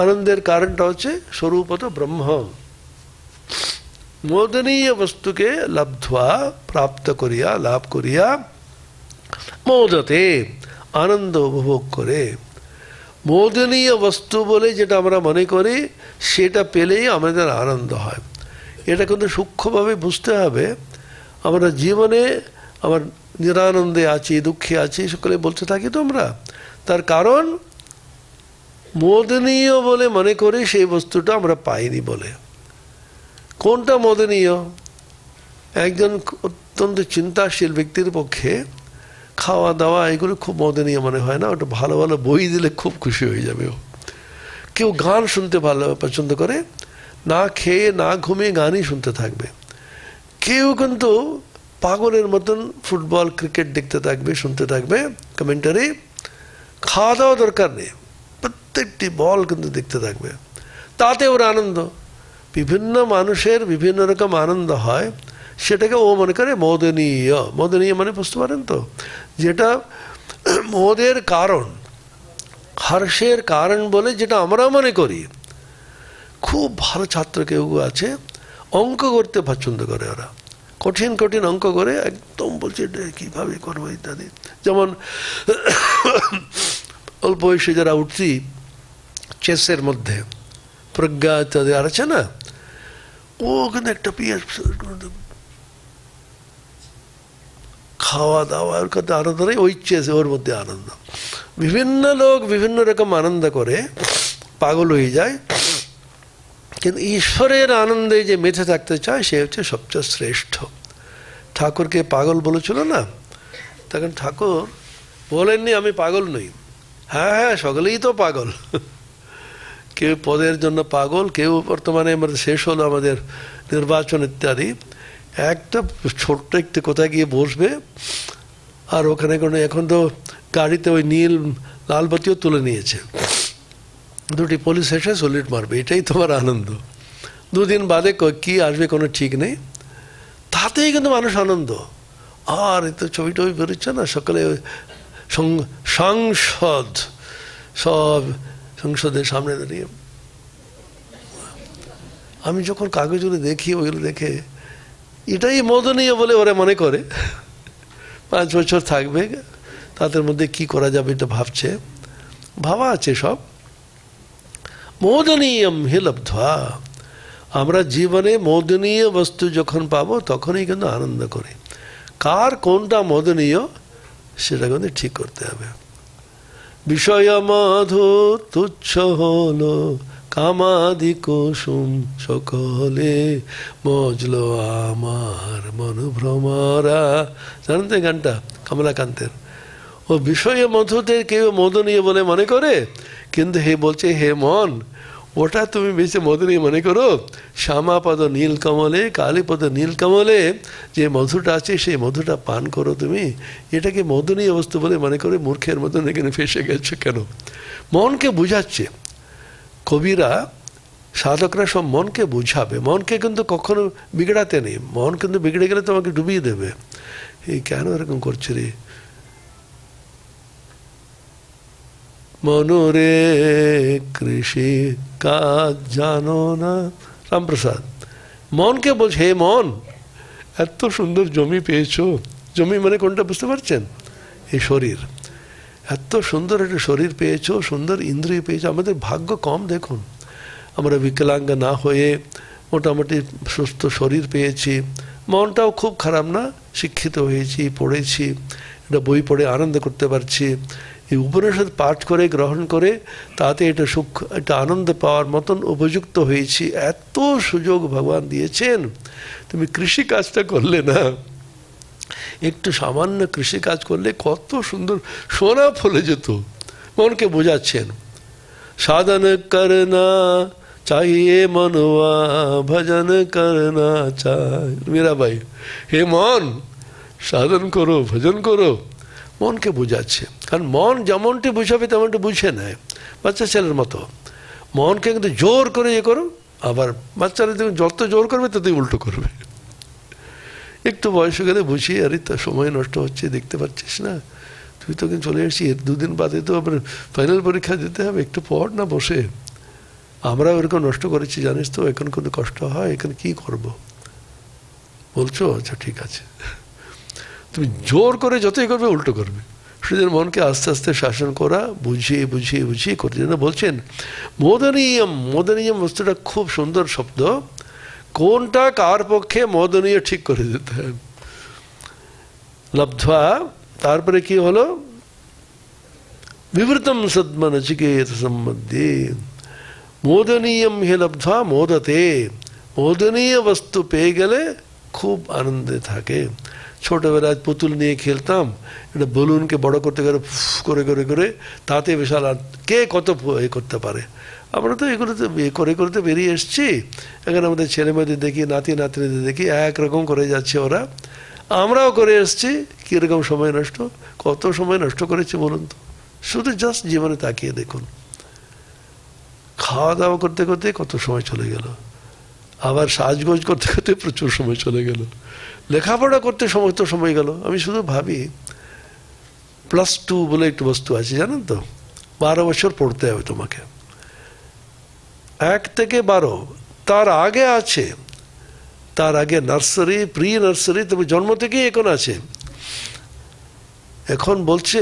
আনন্দের কারণটা হচ্ছে স্বরূপত ব্রহ্ম। মোদনীয় বস্তুকে লব্ধ্বা প্রাপ্ত করিয়া, লাভ করিয়া, মোদতে আনন্দ উপভোগ করে। মোদনীয় বস্তু বলে যেটা আমরা মনে করি, সেটা পেলেই আমাদের আনন্দ হয়। এটা কিন্তু সূক্ষ্মভাবে বুঝতে হবে। আমরা জীবনে আমার নিরানন্দে আছি, দুঃখে আছি, সকলে বলতে থাকি তো আমরা, তার কারণ মোদনীয় বলে মনে করি সেই বস্তুটা আমরা পাইনি বলে। কোনটা মোদনীয়? একজন অত্যন্ত চিন্তাশীল ব্যক্তির পক্ষে খাওয়া দাওয়া এগুলো খুব মোদনীয় মনে হয় না। ওটা ভালো ভালো বই দিলে খুব খুশি হয়ে যাবে ও। কেউ গান শুনতে ভালো পছন্দ করে, না খেয়ে না ঘুমিয়ে গানই শুনতে থাকবে। কেউ কিন্তু পাগলের মতন ফুটবল ক্রিকেট দেখতে থাকবে, শুনতে থাকবে কমেন্টারি। খাওয়া দাওয়া দরকার নেই, প্রত্যেকটি বল কিন্তু দেখতে থাকবে, তাতে ওর আনন্দ। বিভিন্ন মানুষের বিভিন্ন রকম আনন্দ হয়, সেটাকে ও মনে করে মোদনীয়। মোদনীয় মানে বুঝতে পারেন তো, যেটা মোদের কারণ, হর্ষের কারণ বলে যেটা আমরা মনে করি। খুব ভালো ছাত্র কেউ আছে, অঙ্ক করতে পছন্দ করে। ওরা কঠিন কঠিন অঙ্ক করে, একদম বলছে কীভাবে করবো ইত্যাদি। যেমন অল্প বয়সে যারা উঠছি চেসের মধ্যে, প্রজ্ঞা ইত্যাদি আর আছে না, ও কিন্তু একটা খাওয়া দাওয়া ওর কথা আনন্দ নেই, ওই চেস ওর মধ্যে আনন্দ। বিভিন্ন লোক বিভিন্ন রকম আনন্দ করে, পাগল হয়ে যায়। কিন্তু ঈশ্বরের আনন্দে যে মেতে থাকতে চায়, সে হচ্ছে সবচেয়ে শ্রেষ্ঠ। ঠাকুরকে পাগল বলেছিল না, তখন ঠাকুর বলেননি আমি পাগল নই। হ্যাঁ হ্যাঁ, সকলেই তো পাগল। কেউ পদের জন্য পাগল, কেউ বর্তমানে আমাদের শেষ হলো আমাদের নির্বাচন ইত্যাদি, একটা ছোট্ট একটু কোথায় গিয়ে বসবে, আর ওখানে কোনো এখন তো গাড়িতে ওই নীল লাল বাতিও তুলে নিয়েছে, দুটি পুলিশ এসে সলিড মারবে, এটাই তোমার আনন্দ। দুদিন বাদে কি আসবে কোনো ঠিক নেই, তাতেই কিন্তু মানুষ আনন্দ। আর এই তো ছবি টবি বেরোচ্ছে না, সকালে সংসদ, সব সংসদের সামনে দাঁড়িয়ে। আমি যখন কাগজগুলো দেখি, ওইগুলো দেখে এটাই মোদনীয় বলে ওরা মনে করে। 5 বছর থাকবে, তাদের মধ্যে কি করা যাবে এটা ভাবছে। ভাবা আছে সব। মোদনীয়ম হি লব্ধ্বা, আমরা জীবনে মোদনীয় বস্তু যখন পাবো তখনই কিন্তু আনন্দ করি। কার কোনটা মোদনীয় সেটা কিন্তু ঠিক করতে হবে। বিষয় মধু তুচ্ছ হলো কামাদি কুসুম সকলে, মজলো আমার মনোভ্রমরা। জানেন তো গানটা কমলাকান্তের? ও বিষয় মধুতে কেউ মোদনীয় বলে মনে করে, কিন্তু হে বলছে হে মন, ওটা তুমি বেশি মধুরী মনে করো। শ্যামাপদ নীলকমলে, কালীপদ নীলকমলে যে মধুটা আছে সেই মধুটা পান করো তুমি। এটাকে মদনীয় বস্তু বলে মনে করে মূর্খের মতন এখানে ফেসে গেছে কেন? মনকে বুঝাচ্ছে কবিরা, সাধকরা সব মনকে বুঝাবে। মনকে কিন্তু কখনো বিগড়াতে নেই। মন কিন্তু বিগড়ে গেলে তোমাকে ডুবিয়ে দেবে। এই কেন এরকম করছে রে? মনোরে কৃষি কাজ জানো না, রামপ্রসাদ। মনকে বলছে হে মন, এত সুন্দর জমি পেয়েছো। জমি মানে কোনটা বুঝতে পারছেন? এই শরীর। এত সুন্দর একটা শরীর পেয়েছো, সুন্দর ইন্দ্রিয় পেয়েছো। আমাদের ভাগ্য কম দেখুন, আমরা বিকলাঙ্গ না হয়ে মোটামুটি সুস্থ শরীর পেয়েছি। মনটাও খুব খারাপ না, শিক্ষিত হয়েছি, পড়েছি, এটা বই পড়ে আনন্দ করতে পারছি। এই উপনিষদ পাঠ করে গ্রহণ করে তাতে এটা সুখ, এটা আনন্দ পাওয়ার মতন উপযুক্ত হয়েছি। এত সুযোগ ভগবান দিয়েছেন। তুমি কৃষিকাজটা করলে না, একটু সামান্য কৃষিকাজ করলে কত সুন্দর সোনা ফলে যেত। মনকে বোঝাচ্ছেন সাধন করনা চাইয়ে মনওয়া, ভজন করনা চাই। মীরাবাই, হে মন সাধন করো, ভজন করো। মনকে বোঝাচ্ছে, কারণ মন যেমনটি বুঝাবে তেমনটি বুঝে নেয়, বাচ্চা ছেলের মতো। মনকে কিন্তু জোর করে ইয়ে করো, আবার বাচ্চারা যত জোর করবে ততই উল্টো করবে। একটু বয়স গেলে বুঝিয়ে, আরে তো সময় নষ্ট হচ্ছে, দেখতে পাচ্ছিস না, তুই তো কিন্তু চলে এসেছি, দুদিন বাদে তো আবার ফাইনাল পরীক্ষা দিতে হবে, একটু পড় না বসে। আমরাও এরকম নষ্ট করেছি জানিস তো, এখন কোনো কষ্ট হয়, এখানে কি করব বলছো? আচ্ছা ঠিক আছে। তুমি জোর করে যতই করবে উল্টো করবে। সেদিন মনকে আস্তে আস্তে শাসন করা, বুঝিয়ে বুঝিয়ে বুঝিয়ে করতে জন্য বলছেন মোদনীয়ম। মোদনীয়ম বস্তুটা খুব সুন্দর শব্দ। কোনটা কার পক্ষে মোদনীয় ঠিক করে দিতে হবে। লব্ধ্বা, তারপরে কি হলো? বিবৃতম সদ্মনচিকেত সম্বন্ধে মোদনীয়ম হে লব্ধ্বা মোদতে। মোদনীয় বস্তু পেয়ে গেলে খুব আনন্দে থাকে। ছোটবেলায় পুতুল নিয়ে খেলতাম, এটা বেলুনকে বড় করতে গেলে করে করে করে তাতে বিশাল কে কত এ করতে পারে। আমরা তো এগুলোতে করে করতে বেরিয়ে এসছি। এখানে আমাদের ছেলে মেয়েদের দেখি, নাতি নাতনিদের দেখি, একরকম করে যাচ্ছে ওরা। আমরাও করে এসছি। কীরকম সময় নষ্ট, কত সময় নষ্ট করেছি বলুন তো? শুধু জাস্ট জীবনে তাকিয়ে দেখুন। খাওয়া দাওয়া করতে করতে কত সময় চলে গেল, আবার সাজগোজ করতে করতে প্রচুর সময় চলে গেল, লেখাপড়া করতে সমস্ত সময় গেল। আমি শুধু ভাবি +2 বলে একটু বস্তু আছে জানেন তো, 12 বছর পড়তে হবে তোমাকে, 1 থেকে 12। তার আগে আছে, তার আগে নার্সারি, প্রি নার্সারি, তবে জন্ম থেকেই এখন আছে। এখন বলছে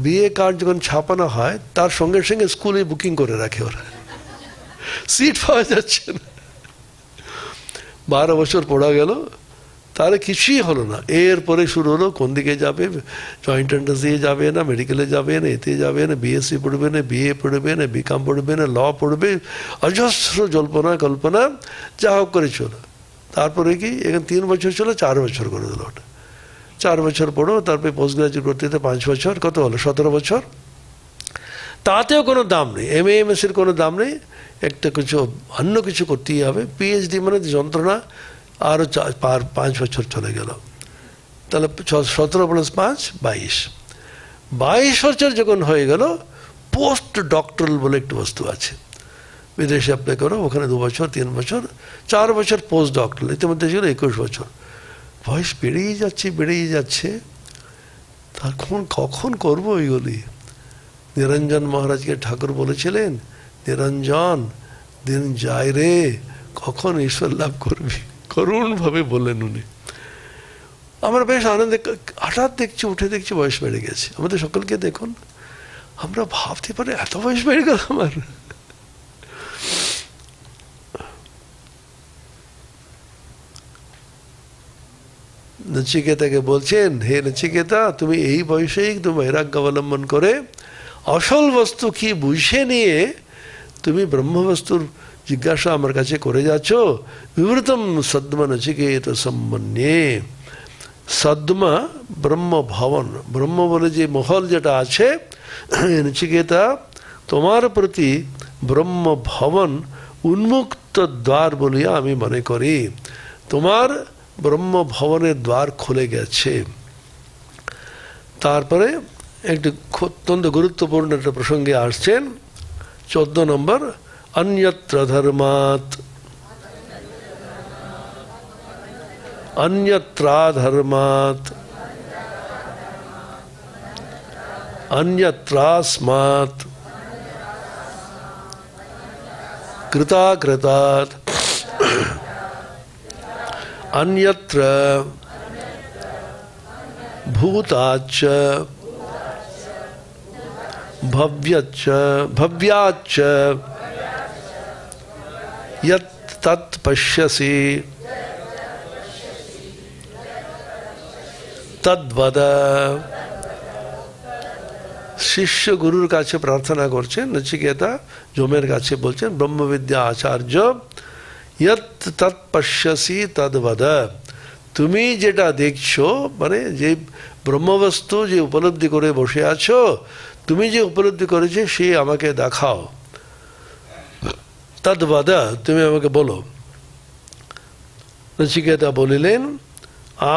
বিএ কার্ড যখন ছাপানো হয় তার সঙ্গে সঙ্গে স্কুলে বুকিং করে রাখে ওরা, সিট পাওয়া যাচ্ছে না। 12 বছর পড়া গেল, তাহলে কিছুই হলো না। এরপরে শুরু হলো কোন দিকে যাবে, জয়েন্ট এন্ট্রান্স দিয়ে যাবে না, মেডিকেলে যাবে না, এতে যাবে না, বিএসসি পড়বে না, বিএ পড়বে না, বিকম পড়বে না, ল পড়বে, অজস্র জল্পনা কল্পনা, যা হোক করে চলো। তারপরে কি এখানে 3 বছর ছিল, 4 বছর করে দিল ওটা। 4 বছর পড়ো, তারপরে পোস্ট গ্রাজুয়েট করতে 5 বছর, কত হলো 17 বছর। তাতেও কোনো দাম নেই, MA MSCর কোনো দাম নেই। একটা কিছু অন্য কিছু করতেই হবে। PhD মানে যন্ত্রণা, আরও 5 বছর চলে গেল। তাহলে 17 + 5 22। 22 বছর যখন হয়ে গেল, পোস্ট ডক্টরাল বলে একটু বস্তু আছে, বিদেশে অ্যাপ্লাই করো, ওখানে 2 বছর 3 বছর 4 বছর পোস্ট ডক্টরাল, ইতিমধ্যে ছিল 21 বছর। বয়স বেড়েই যাচ্ছে বেড়েই যাচ্ছে, তখন কখন করবো ওইগুলি? নিরঞ্জন মহারাজকে ঠাকুর বলেছিলেন, নিরঞ্জন দিন যায় রে, কখন ঈশ্বর লাভ করবি, করুণভাবে বললেন উনি। আমরা বেশ আনন্দে, হঠাৎ দেখছি, উঠে দেখছি বয়স বেড়ে গেছে। আমাদের সকলকে দেখুন, আমরা ভাবতে পারি এত বয়স বেড়ে গেল আমার। নচিকেতাকে বলছেন, হে নচিকেতা, তুমি এই বয়সেই তুমি বৈরাগ্য অবলম্বন করে আসল বস্তু কি বুঝে নিয়ে তুমি ব্রহ্মবস্তুর জিজ্ঞাসা আমার কাছে করে যাচ্ছ। বিবৃতম সদ্মা নচিকেত সম্মন্যে। সদ্মা ব্রহ্ম ভবন, ব্রহ্ম বলে যে মহল যেটা আছে, নচিকেতা তোমার প্রতি ব্রহ্ম ভবন উন্মুক্ত দ্বার বলিয়া আমি মনে করি। তোমার ব্রহ্ম ভবনের দ্বার খুলে গেছে। তারপরে একটি অত্যন্ত গুরুত্বপূর্ণ একটা প্রসঙ্গে আসছেন 14 নম্বর, অন্যত্র ধর্মাৎ অন্যত্রাধর্মাৎ অন্যত্রাস্মাৎ কৃতাকৃতাৎ अन्यत्र भूताच्च भव्यच्च भव्याच्च यत् तत् पश्यसि तद्वद। শিষ্য গুরুর কাছে প্রার্থনা করছেন, নচিকেতা যমের কাছে বলছেন, ব্রহ্মবিদ্যা আচার্য, यत् तत् पश्यसि तद्वद। তুমি যেটা দেখছো, মানে যে ব্রহ্মবস্তু যে উপলব্ধি করে বসে আছো, তুমি যে উপলব্ধি করেছো সে আমাকে দেখাও। তদ্বদ, তুমি আমাকে বলো। নচিকেতা বলিলেন,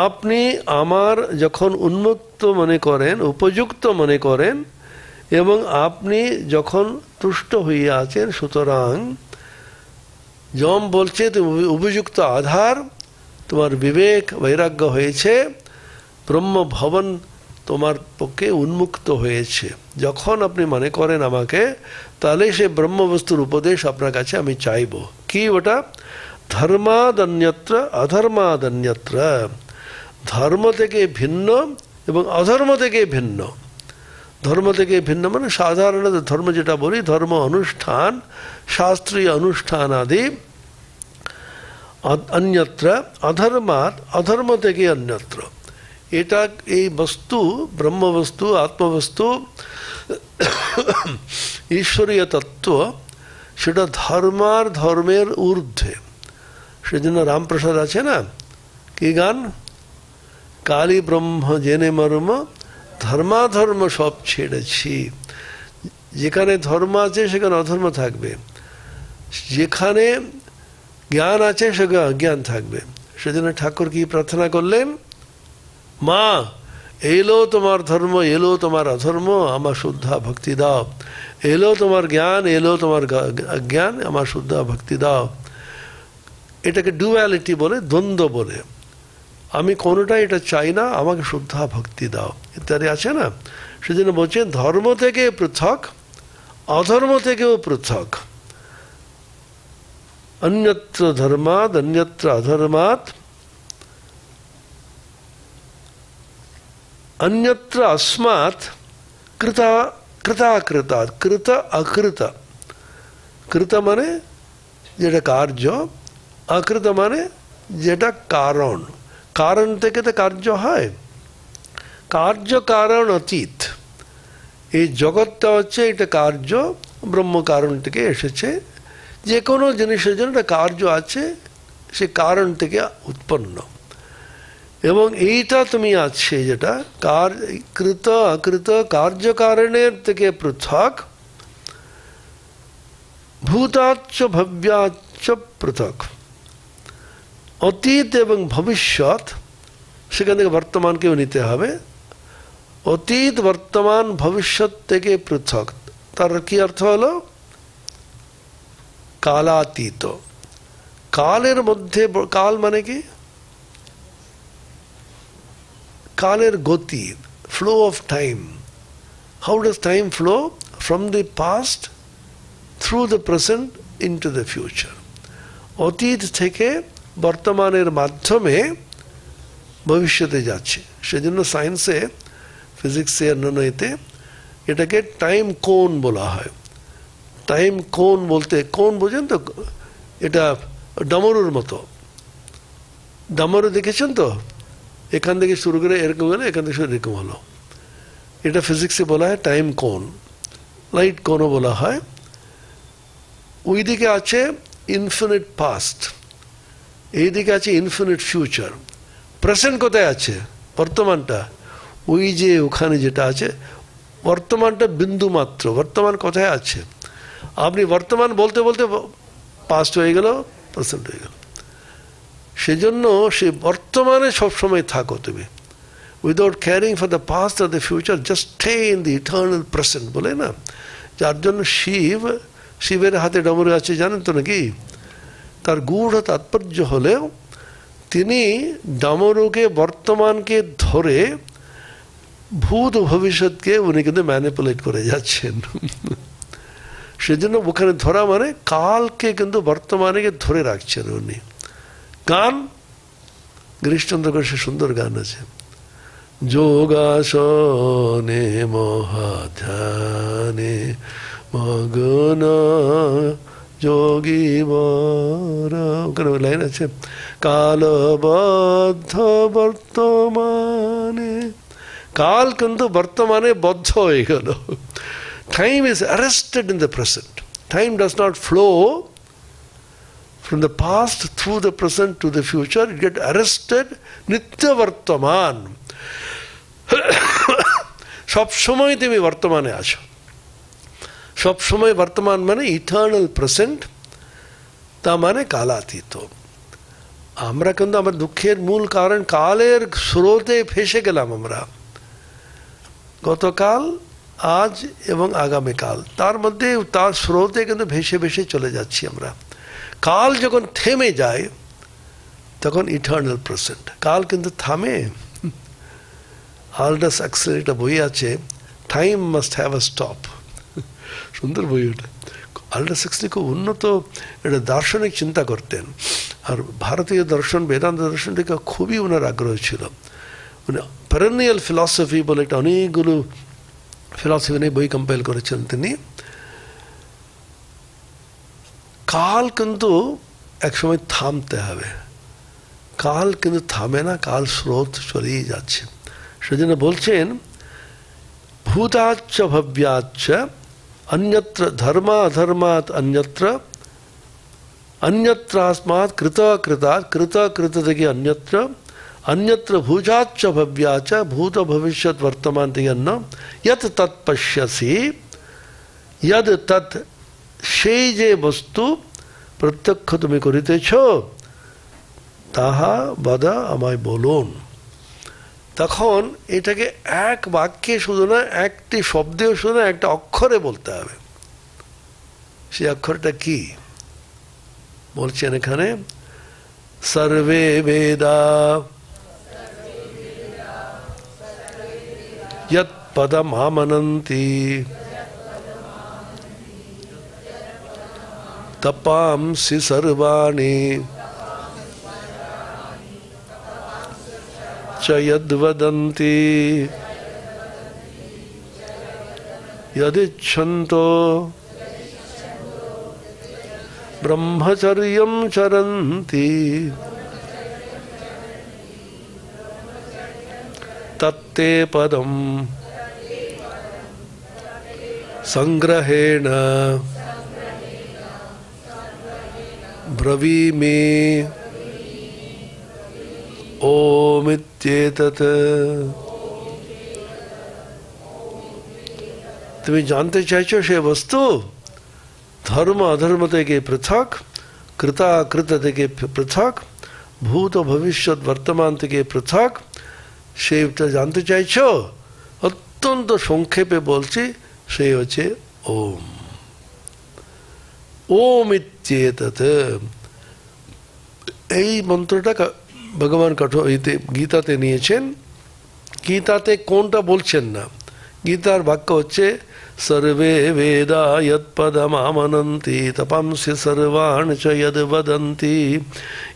আপনি আমার যখন উন্মুক্ত মনে করেন, উপযুক্ত মনে করেন, এবং আপনি যখন তুষ্ট হইয়া আছেন, সুতরাং যম বলছে তুমি উপযুক্ত আধার, তোমার বিবেক বৈরাগ্য হয়েছে, ব্রহ্ম ভবন তোমার পক্ষে উন্মুক্ত হয়েছে। যখন আপনি মনে করেন আমাকে, তাহলে সে ব্রহ্মবস্তুর উপদেশ আপনার কাছে আমি চাইব। কি ওটা? ধর্মাদন্যত্র অধর্মাদন্যত্র। ধর্ম থেকে ভিন্ন এবং অধর্ম থেকে ভিন্ন। ধর্ম থেকে ভিন্ন মানে সাধারণত ধর্ম যেটা বলি, ধর্ম অনুষ্ঠান, শাস্ত্রীয় অনুষ্ঠান আদি। অন্যত্র অধর্মাৎ, অধর্ম থেকে অন্যত্র। এটা এই বস্তু, ব্রহ্মবস্তু, আত্মবস্তু, ঈশ্বরীয় তত্ত্ব, সেটা ধর্মার ধর্মের ঊর্ধ্বে। সেজন্য রামপ্রসাদ আছে না, কি গান? কালী ব্রহ্ম জেনে মর্ম, ধর্মাধর্ম সব ছেড়েছি। যেখানে ধর্ম আছে সেখানে অধর্ম থাকবে, যেখানে জ্ঞান আছে সেখানে অজ্ঞান থাকবে। সেজন্য ঠাকুর কি প্রার্থনা করলেন? মা, এলো তোমার ধর্ম, এলো তোমার অধর্ম, আমার শুদ্ধা ভক্তি দাও। এলো তোমার জ্ঞান, এলো তোমার জ্ঞান, আমার শুদ্ধা ভক্তি দাও। এটাকে ডুয়ালিটি বলে, দ্বন্দ্ব বলে। আমি কোনোটাই এটা চাই না, আমাকে শুদ্ধা ভক্তি দাও ইত্যাদি আছে না। সেজন্য বলছেন ধর্ম থেকে পৃথক, অধর্ম থেকেও পৃথক। অন্যত্র ধর্মাৎ অন্যত্র অধর্মাৎ অন্যত্র अस्मात् কৃতা কৃতাকৃতাৎ। কৃত অকৃত। কৃত মানে যেটা কার্য, অকৃত মানে যেটা কারণ। কারণ থেকে তো কার্য হয়, কার্য কারণ অতীত। এই জগৎটা হচ্ছে এটা কার্য, ব্রহ্ম কারণ থেকে এসেছে। যে কোনো জিনিসের জন্য একটা কার্য আছে, সে কারণ থেকে উৎপন্ন। এবং এইটা তুমি আছে যেটা কৃত অকৃত কার্য কারণের থেকে পৃথক। ভূতাচ্চ ভব্যাচ্চ পৃথক। অতীত এবং ভবিষ্যৎ, সেখান থেকে বর্তমানকেও নিতে হবে। অতীত, বর্তমান, ভবিষ্যৎ থেকে পৃথক। তার কি অর্থ হলো? কালাতীত। কালের মধ্যে, কাল মানে কি? কালের গতি, flow of time. How does time flow? From the past through the present into the future. অতীত থেকে বর্তমানের মাধ্যমে ভবিষ্যতে যাচ্ছে। সেজন্য সায়েন্সে, ফিজিক্সে, অন্যান্য এতে এটাকে টাইম কোন বলা হয়। টাইম কোন বলতে, কোন বোঝেন তো, এটা ডামরুর মতো। ডামরু দেখেছেন তো, এখান থেকে শুরু করে এরকম হলো, এখান থেকে এরকম হলো। এটা ফিজিক্সে বলা হয় টাইম কোন, লাইট কোনও বলা হয়। ওই দিকে আছে ইনফিনিট পাস্ট, এই দিকে আছে ইনফিনিট ফিউচার। প্রেজেন্ট কোথায় আছে? বর্তমানটা ওই যে ওখানে যেটা আছে, বর্তমানটা বিন্দু মাত্র। বর্তমান কোথায় আছে? আপনি বর্তমান বলতে বলতে পাস্ট হয়ে গেল, প্রেজেন্ট হয়ে গেল। সেজন্য সে বর্তমানে সবসময় থাকো তুমি, without caring for the past or the future, just stay in the eternal present বলে না। যার জন্য শিবের হাতে ডমরু আছে জানেন তো নাকি? তার গূঢ় তাৎপর্য হলেও তিনি ডমরুকে, বর্তমানকে ধরে ভূত ভবিষ্যৎকে উনি কিন্তু ম্যানিপুলেট করে যাচ্ছেন। সেজন্য ওখানে ধরা মানে কালকে কিন্তু বর্তমানে ধরে রাখছেন উনি। গান গিরিশচন্দ্র ঘোষের সুন্দর গান আছে, যোগাসনে মহাধ্যানে মগ্ন যোগী বরা, ওখানে লাইন আছে, কালবদ্ধ বর্তমানে। কাল কিন্তু বর্তমানে বদ্ধ হয়ে গেল। Time is arrested in the present. Time does not flow from the past through the present to the future, it get arrested, nitya vartaman. সব সময় তুমি বর্তমানে আছো। সব সময় বর্তমান মানে ইটার্নাল প্রেজেন্ট, তা মানে কালাতীত। আমরা কিন্তু আমার দুঃখের মূল কারণ কালের স্রোতে ফেসে গেলাম আমরা। গতকাল, আজ এবং আগামীকাল, তার মধ্যে তার স্রোতে কিন্তু ভেসে ভেসে চলে যাচ্ছি আমরা। কাল যখন থেমে যায় তখন ইটার্নাল প্রেজেন্ট। কাল কিন্তু থামে। আলডাস হাক্সলির একটা বই আছে, time must have a stop. সুন্দর বই ওটা। আলডাস হাক্সলি খুব উন্নত একটা দার্শনিক চিন্তা করতেন, আর ভারতীয় দর্শন, বেদান্ত দর্শনটিকে খুবই ওনার আগ্রহ ছিল। উনি পেরেনিয়াল ফিলসফি বলে একটা অনেকগুলো ফিলসফি নিয়ে বই কম্পাইল করেছেন তিনি। কাল কিন্তু একসময় থামতে হবে। কাল কিন্তু থামে না, কাল স্রোত চলেই যাচ্ছে। সেজন্য বলছেন, ভূতাচ্চ ভব্যাচ্চ অন্যত্র ধর্মা অধর্মাৎ অন্যত্র, অন্যত্রাস্মাৎ কৃত কৃতাৎ, কৃত কৃত থেকে অন্যত্র, অন্যত্র ভূজাচ্চ ভব্যাচ্চ ভূত ভবিষ্যৎ বর্তমান থেকে অন্য, যৎ তৎ পশ্যসি, যদ তৎ, সেই যে বস্তু প্রত্যক্ষ তুমি করিতেছ, তাহা বাদা আমায় বলুন। তখন এটাকে এক বাক্যে শুধু না, একটি শব্দেও শুধু না, একটা অক্ষরে বলতে হবে। সেই অক্ষরটা কি বলছেন এখানে? সর্বে বেদা যৎ পদমামনন্তি तपांसि सर्वाणि च यद्वदन्ति यदिच्छन्तो ब्रह्मचर्यं चरन्ति तत्ते पदं संग्रहेण ব্রবীমি ওমিত্যেতৎ। তুমি জানতে চাইছো সে বস্তু ধর্ম অধর্ম থেকে পৃথক, কৃতাকৃত থেকে পৃথক, ভূত ভবিষ্যৎ বর্তমান থেকে পৃথক, সেটা জানতে চাইছো? অত্যন্ত সংক্ষেপে বলছি, সেই হচ্ছে ওম। ওম ইত্যেতৎ। এই মন্ত্রটা ভগবান গীতাতে নিয়েছেন। গীতাতে কোনটা বলছেন না, গীতার বাক্য হচ্ছে সর্বে বেদা যৎপদমামনন্তি তপাংসি সর্বাণি চ যদ বদন্তি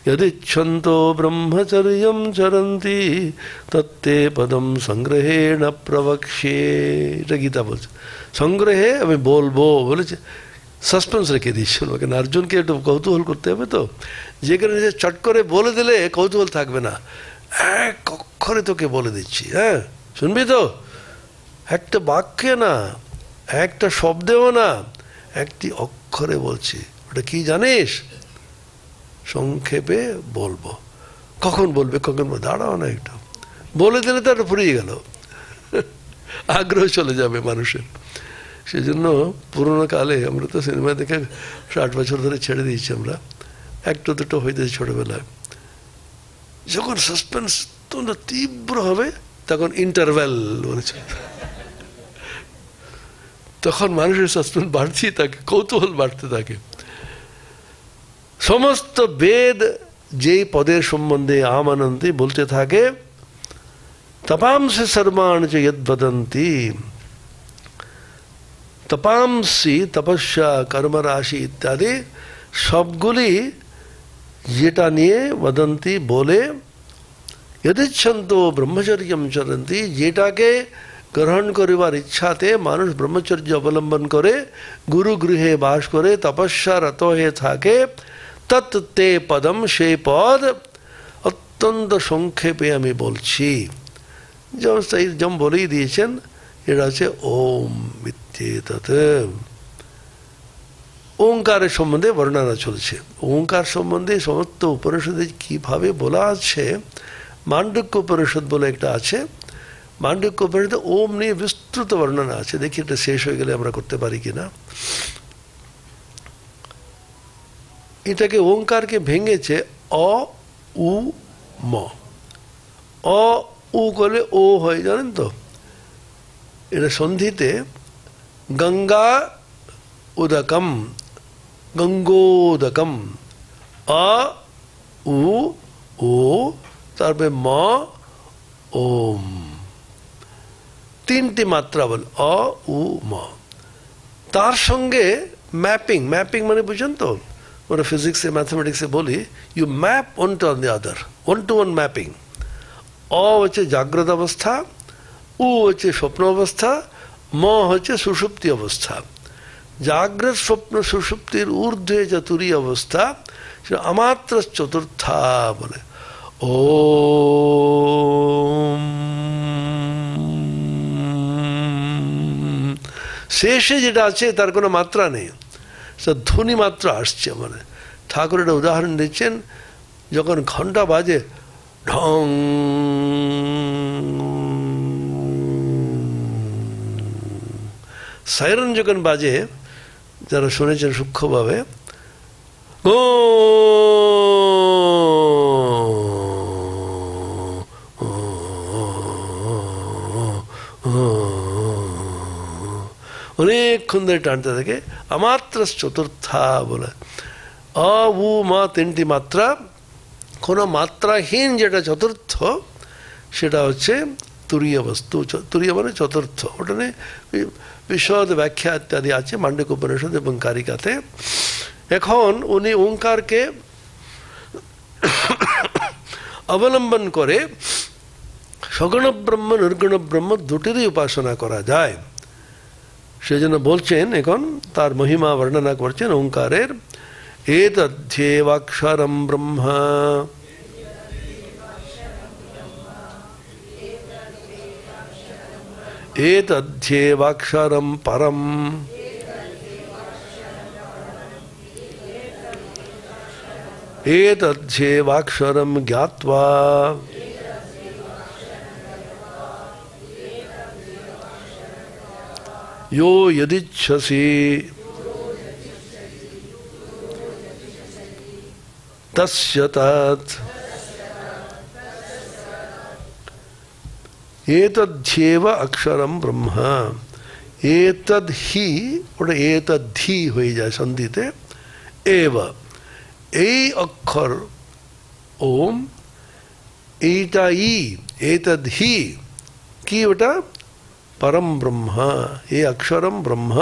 যদিচ্ছন্তো ব্রহ্মচর্যং চরন্তি তত্তে পদম সংগ্রহেণ প্রবক্ষ্যে। এটা গীতা বলছে, সংগ্রহে আমি বলবো বলেছে, সাসপেন্স রেখে দিচ্ছিল কেন অর্জুনকে একটু কৌতূহল করতে হবে তো, যেখানে যে চট করে বলে দিলে কৌতূহল থাকবে না, এক অক্ষরে তোকে বলে দিচ্ছি, হ্যাঁ শুনবি তো, একটা বাক্যে না, একটা শব্দেও না, একটি অক্ষরে বলছি, ওটা কি জানিস, সংক্ষেপে বলবো। কখন বলবে, কখন দাঁড়াও না একটু, বলে দিলে তো একটা ফুরিয়ে গেল, আগ্রহ চলে যাবে মানুষের। সেই জন্য পুরোনো কালে আমরা তো সিনেমা দেখে 60 বছর ধরে ছেড়ে দিয়েছি আমরা, একটু দুটো হইতেছে ছোটবেলায়, যখন সাসপেন্স তোমরা তীব্র হবে তখন ইন্টারভ্যাল বলেছে, তখন মানুষের সাসপেন্স বাড়তেই থাকে, কৌতূহল বাড়তে থাকে। সমস্ত বেদ যেই পদের সম্বন্ধে আমানন্তি বলতে থাকে, তপাংসি সর্বাণি চ যদ বদন্তি, তপাংসি তপস্যা কর্মরাশি ইত্যাদি সবগুলি যেটা নিয়ে বদন্তি বলে, যদিচ্ছন্ত ব্রহ্মচর্যং চরন্তি, যেটাকে গ্রহণ করিবার ইচ্ছাতে মানুষ ব্রহ্মচর্য অবলম্বন করে গুরু গৃহে বাস করে তপস্যা রত হয়ে থাকে, তত্তে পদম, সেই পদ অত্যন্ত সংক্ষেপে আমি বলছি। যেমন বলেই দিয়েছেন, এটা হচ্ছে ওম ইত্যেতৎ। ওঙ্কারের সম্বন্ধে বর্ণনা চলছে, ওঙ্কার সম্বন্ধে সমস্ত উপনিষদে কিভাবে বলা আছে, মান্ডুক্য উপনিষদ বলে একটা আছে, মান্ডুক্য উপনিষদে ওম নিয়ে বিস্তৃত বর্ণনা আছে, দেখি এটা শেষ হয়ে গেলে আমরা করতে পারি কিনা। এটাকে ওঙ্কারকে ভেঙেছে অ উ ম, অ উ করলে ও হয়, জানেন তো, এটা সন্ধিতে গঙ্গা উদকম, গঙ্গোদকম, অ উ ও, তারপরে ম ওম, তিনটি মাত্রা বল, অ উ ম। তার সঙ্গে ম্যাপিং, ম্যাপিং মানে বুঝেন তো, ওরা ফিজিক্সে ম্যাথমেটিক্সে বলি, you map one to on the other, one to one mapping. অ হচ্ছে জাগ্রত অবস্থা, উ হচ্ছে স্বপ্ন অবস্থা, ম হচ্ছে সুষুপ্তি অবস্থা। জাগ্রত স্বপ্ন সুষুপ্তির ঊর্ধ্বে যে তুরীয় অবস্থা, সেটা আমাত্র চতুর্থা বলে। ওম, শেষে যেটা আছে তার কোনো মাত্রা নেই, সে ধ্বনি মাত্রা আসছে। মানে ঠাকুর একটা উদাহরণ দিচ্ছেন, যখন ঘন্টা বাজে ঢং, সাইরন যখন বাজে, যারা শুনেছেন সূক্ষ্মভাবে, ও অনেকক্ষণ ধরে টানতে থাকে, আমাত্র চতুর্থা বলে। অ উ মা তিনটি মাত্রা, কোনো মাত্রাহীন যেটা চতুর্থ, সেটা হচ্ছে তুরীয় বস্তু। তুরীয় মানে চতুর্থ, ওটা নিয়ে বিশদ ব্যাখ্যা ইত্যাদি আছে মান্ডুক্য উপনিষদ এবং কারিকাতে। এখন উনি ওঙ্কারকে অবলম্বন করে সগুণ ব্রহ্ম নির্গুণ ব্রহ্ম দুটিরই উপাসনা করা যায়। সেজন্য বলছেন, এখন তার মহিমা বর্ণনা করছেন ওঙ্কারের। এতদ্ধ্যেবাক্ষরম ব্রহ্ম, এতদ্ধ্যেবাক্ষরম পরম, এতদ্ধ্যেবাক্ষরম জ্ঞাত্বা यो यदिच्छसि तस्य तत्। एतद्ध्येव अक्षरम ब्रह्म, एतद ही, ওটা এতদ্ধি হয়ে যায় সন্ধিতে, এব এই অক্ষর ওম, এইটা ই, এতদ হি কি, ওটা परम ब्रह्म ये अक्षरम ब्रह्म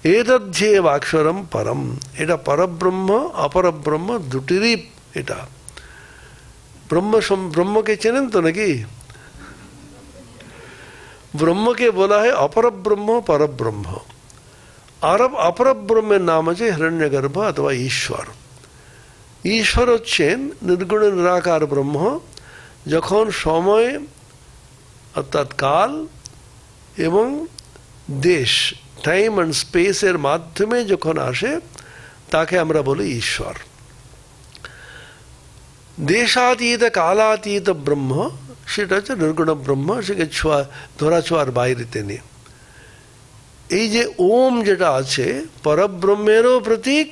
एतद्धेव अक्षरम परम এটা পরব্রহ্ম অপরব্রহ্ম দুটিরই এটা ব্রহ্মকে চেনেন তো নাকি ব্রহ্মকে বলা হয় অপরব্রহ্ম পরব্রহ্ম আর অপরব্রহ্মের নাম আছে হিরণ্যগর্ভ অথবা ঈশ্বর ঈশ্বর হচ্ছেন নির্গুণ নিরাকার ব্রহ্ম যখন সময় অর্থাৎ কাল এবং দেশ টাইম অ্যান্ড স্পেসের মাধ্যমে যখন আসে তাকে আমরা বলি ঈশ্বর দেশাতীত কালাতীত ব্রহ্ম সেটা হচ্ছে নির্গুণ ব্রহ্ম সেকে ধরা ছোঁয়ার বাইরে তিনি এই যে ওম যেটা আছে পরব্রহ্মেরও প্রতীক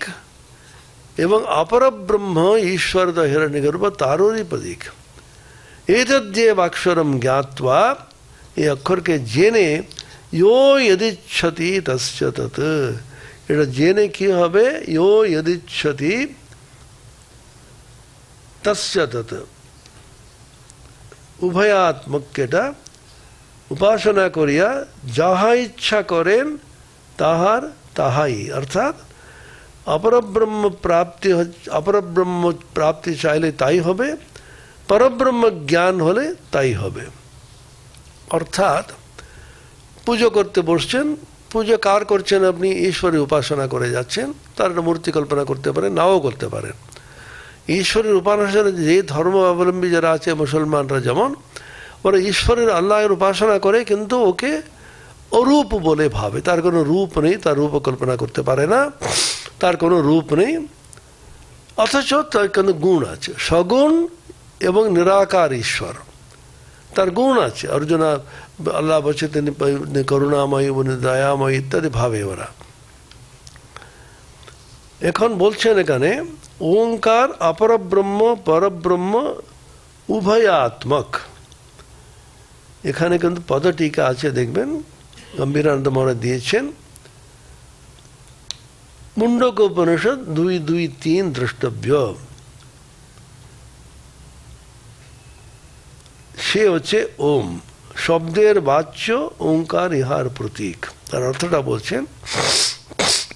এবং অপরব্রহ্ম ঈশ্বর হিরণ্যগর্ভ তারই প্রতীক एतद्देव अक्षरम ज्ञात्वा ये अक्षर के जेने यो यदिच्छति तस्य तत् এটা জেনে কি হবে यो यदिच्छति तस्य तत् উভয়াত্মক এটা উপাসনা করিয়া যাহা ইচ্ছা করেন তাহার তাহাই অর্থাৎ অপরব্রহ্ম প্রাপ্তি চাইলে তাই হবে পরব্রহ্ম জ্ঞান হলে তাই হবে অর্থাৎ পুজো করতে বসছেন পুজো কার করছেন আপনি ঈশ্বরের উপাসনা করে যাচ্ছেন তার একটা মূর্তি কল্পনা করতে পারেন নাও করতে পারেন ঈশ্বরের উপাসনা যে ধর্মাবলম্বী যারা আছে মুসলমানরা যেমন ওরা ঈশ্বরের আল্লাহের উপাসনা করে কিন্তু ওকে অরূপ বলে ভাবে তার কোনো রূপ নেই তার রূপ কল্পনা করতে পারে না তার কোনো রূপ নেই অথচ তার কোনো গুণ আছে সগুণ এবং নিরাকার ঈশ্বর তার গুণ আছে অর্জুনা আল্লাহ বলছে তিনি করুণাময়ী দয়াময়ী ইত্যাদি ভাবে ওরা এখন বলছেন এখানে ওঙ্কার অপরব্রহ্ম পরব্রহ্ম উভয়াত্মক এখানে কিন্তু পদটিকা আছে দেখবেন গম্ভীরানন্দ মহারাজ দিয়েছেন মুন্ডক উপনিষদ 2.2.3 দ্রষ্টব্য সে হচ্ছে ওম শব্দের বাচ্য ওঙ্কার ইহার প্রতীক তার অর্থটা বলছেন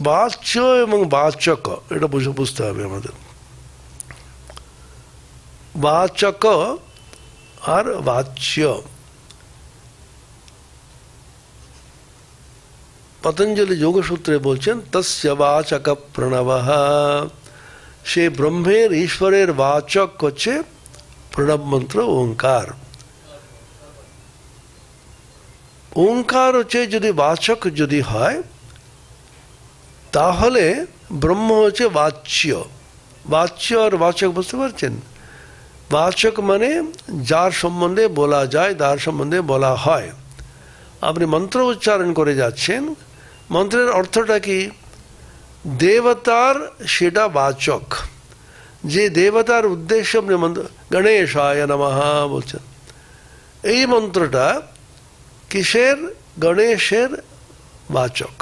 বাচ্য এবং বাচক এটা বুঝতে হবে আমাদের বাচক আর বাচ্য পতঞ্জলি যোগসূত্রে বলছেন তস্য বাচক প্রণবঃ সে ব্রহ্মের ঈশ্বরের বাচক হচ্ছে প্রণব মন্ত্র ওঙ্কার ওঙ্কার হচ্ছে যদি বাচক যদি হয় তাহলে ব্রহ্ম হচ্ছে বাচ্য বাচ্য আর বাচক বুঝতে পারছেন বাচক মানে যার সম্বন্ধে বলা যায় তার সম্বন্ধে বলা হয় আপনি মন্ত্র উচ্চারণ করে যাচ্ছেন মন্ত্রের অর্থটা কি দেবতার সেটা বাচক যে দেবতার উদ্দেশ্য আপনি মন্ত্র গণেশায় নমঃ বলছেন এই মন্ত্রটা কিসের গণেশের বাচক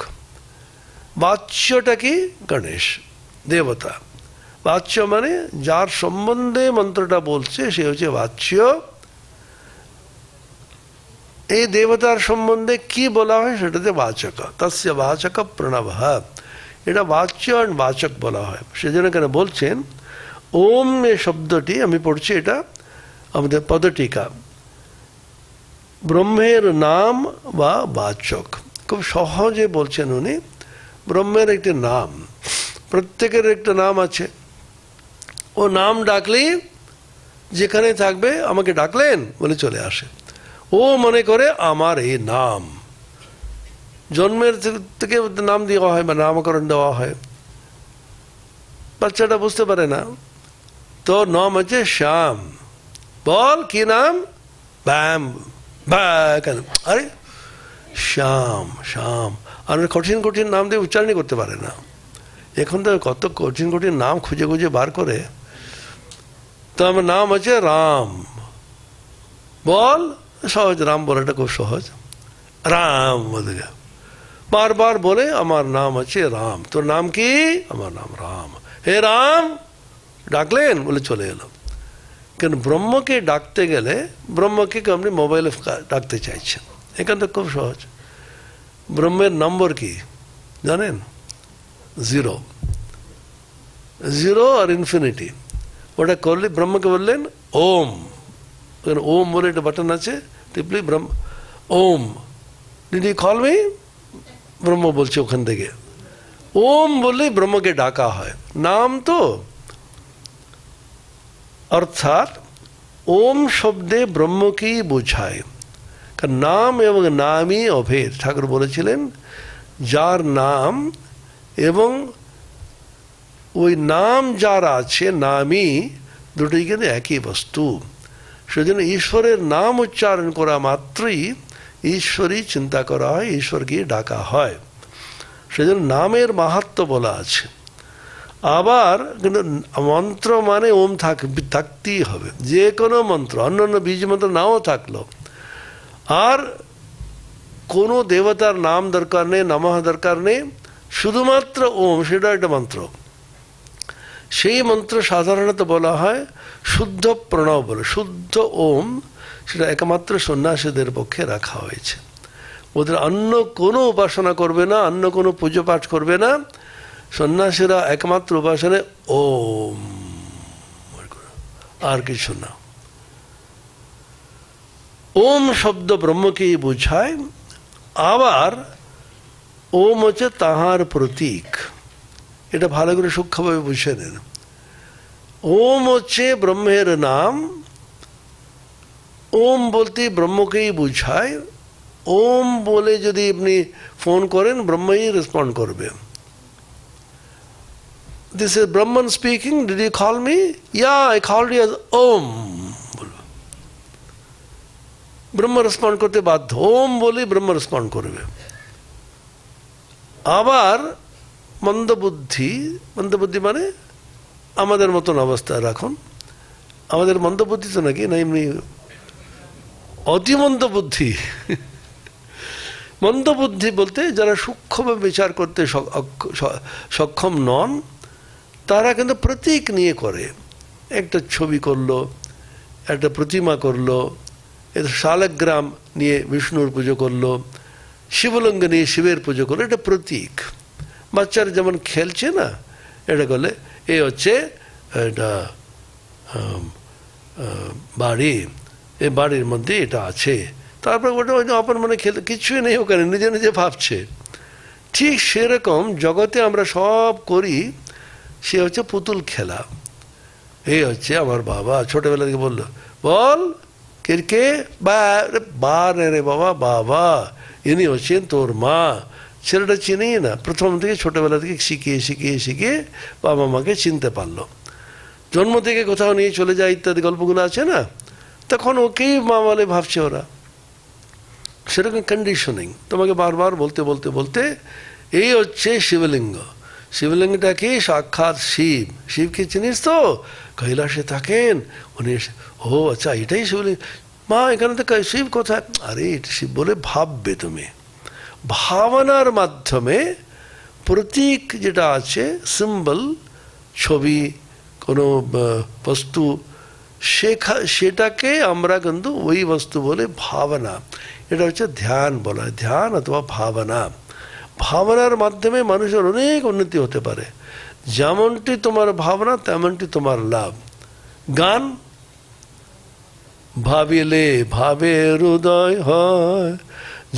বাচ্যটা কি গণেশ দেবতা বাচ্য মানে যার সম্বন্ধে মন্ত্রটা বলছে সে হচ্ছে বাচ্য এই দেবতার সম্বন্ধে কি বলা হয় সেটাতে বাচক তস্য বাচক প্রণবঃ এটা বাচ্য আর বাচক বলা হয় সেজন্য কেন বলছেন ওম এই শব্দটি আমি পড়ছি এটা আমাদের পদটিকা ব্রহ্মের নাম বা বাচক খুব সহজে বলছেন উনি ব্রহ্মের একটি নাম প্রত্যেকের একটা নাম আছে ও নাম ডাকলেই যেখানে থাকবে আমাকে ডাকলেন বলে চলে আসে ও মনে করে আমার এই নাম জন্মের থেকে নাম দেওয়া হয় বা নামকরণ দেওয়া হয় বাচ্চাটা বুঝতে পারে না তো নাম হচ্ছে শ্যাম বল কি নাম ব্যাম কেন আরে শ্যাম শ্যাম আর কঠিন কঠিন নাম দিয়ে উচ্চারণই করতে পারে না এখন তো কত কঠিন কঠিন নাম খুঁজে খুঁজে বার করে তো আমার নাম আছে রাম বল সহজ রাম বলাটা খুব সহজ রাম বলে বারবার বলে আমার নাম আছে রাম তোর নাম কি আমার নাম রাম হে রাম ডাকলেন বলে চলে এলো কেন ব্রহ্মকে ডাকতে গেলে ব্রহ্মকে আপনি মোবাইলে ডাকতে চাইছেন এখান থেকে খুব সহজ। ব্রহ্মের নম্বর কি জানেন? 0 0 আর ইনফিনিটি। ওটা করলে ব্রহ্মকে বললেন ওম, ওম বলে একটা বাটন আছে, টিপলি ব্রহ্ম ওম, ডিড ইউ কল মি, ব্রহ্ম বলছে ওখান থেকে ওম বললে ব্রহ্মকে ডাকা হয়। নাম তো, অর্থাৎ ওম শব্দে ব্রহ্মকেই বোঝায়। কারণ নাম এবং নামই অভেদ। ঠাকুর বলেছিলেন যার নাম এবং ওই নাম যার আছে, নামই দুটোই কিন্তু একই বস্তু। সেজন্য ঈশ্বরের নাম উচ্চারণ করা মাত্রই ঈশ্বরই চিন্তা করা হয়, ঈশ্বরকে ডাকা হয়। সেজন্য নামের মাহাত্ম্য বলা আছে। আবার কিন্তু মন্ত্র মানে ওম থাকতেই হবে, যে কোনো মন্ত্র, অন্যান্য বীজ মন্ত্র নাও থাকলো। আর কোনো দেবতার নাম দরকার নেই, নমঃ দরকার নেই, শুধুমাত্র ওম, সেটা একটা মন্ত্র। সেই মন্ত্র সাধারণত বলা হয় শুদ্ধ প্রণব বলে, শুদ্ধ ওম। সেটা একমাত্র সন্ন্যাসীদের পক্ষে রাখা হয়েছে। ওদের অন্য কোনো উপাসনা করবে না, অন্য কোনো পুজো পাঠ করবে না। সন্ন্যাসীরা একমাত্র উপাসনে ওম, আর কিছু না। ওম শব্দ ব্রহ্মকেই বোঝায়। আবার ওম হচ্ছে তাহার প্রতীক। এটা ভালো করে সূক্ষ্মভাবে বুঝে নেন। ওম হচ্ছে ব্রহ্মের নাম। ওম বলতে ব্রহ্মকেই বোঝায়। ওম বলে যদি আপনি ফোন করেন, ব্রহ্মই রেসপন্ড করবে। This is Brahman speaking. Did you call me? Yeah, I called you as Om. Brahma respond করতে বাধ্য। ওম বলে ব্রহ্ম রেসপন্ড করবে। আবার মন্দবুদ্ধি, মন্দবুদ্ধি মানে আমাদের মতন অবস্থা রাখুন। আমাদের মন্দবুদ্ধি তো নাকি না, এমনি অতিমন্দ বুদ্ধি। মন্দবুদ্ধি বলতে যারা সূক্ষ্মভাবে বিচার করতে সক্ষম নন, তারা কিন্তু প্রতীক নিয়ে করে। একটা ছবি করলো, একটা প্রতিমা করলো, এটা শালগ্রাম নিয়ে বিষ্ণুর পুজো করলো, শিবলিঙ্গ নিয়ে শিবের পুজো করলো, এটা প্রতীক। বাচ্চারা যেমন খেলছে না, এটা করলে এ হচ্ছে এটা বাড়ি, এই বাড়ির মধ্যে এটা আছে। তারপর ওটা ওই অপর মনে খেলতে কিছুই নেই, ওখানে নিজে নিজে ভাবছে। ঠিক সেরকম জগতে আমরা সব করি, সে হচ্ছে পুতুল খেলা। এই হচ্ছে আমার বাবা, ছোটবেলা থেকে বললো বল কে, বা রে বাবা, বাবা ইনি হচ্ছেন তোর মা। ছেলেটা চিনেই না, প্রথম থেকে ছোটবেলা থেকে শিখিয়ে শিখিয়ে শিখিয়ে বাবা মাকে চিনতে পারলো। জন্ম থেকে কোথাও নিয়ে চলে যায় ইত্যাদি গল্পগুলো আছে না, তখন ওকেই মা বলে ভাবছে ওরা। সেরকম কন্ডিশনিং তোমাকে বারবার বলতে বলতে বলতে এই হচ্ছে শিবলিঙ্গ। শিবলিঙ্গটা কি? সাক্ষাৎ শিব। শিবকে চিনিস তো? কৈলাসে থাকেন উনি। ও আচ্ছা, এটাই শিবলিঙ্গ। মা এখানে তো শিব কোথায়? আরে এটা শিব বলে ভাববে তুমি। ভাবনার মাধ্যমে প্রতীক যেটা আছে, সিম্বল, ছবি, কোনো বস্তু, সেটাকে আমরা কিন্তু ওই বস্তু বলে ভাবনা। এটা হচ্ছে ধ্যান বলা হয়, ধ্যান অথবা ভাবনা। ভাবনার মাধ্যমে মানুষের অনেক উন্নতি হতে পারে। যেমনটি তোমার ভাবনা তেমনটি তোমার লাভ। গান ভাবিলে ভাবে হৃদয় হয়,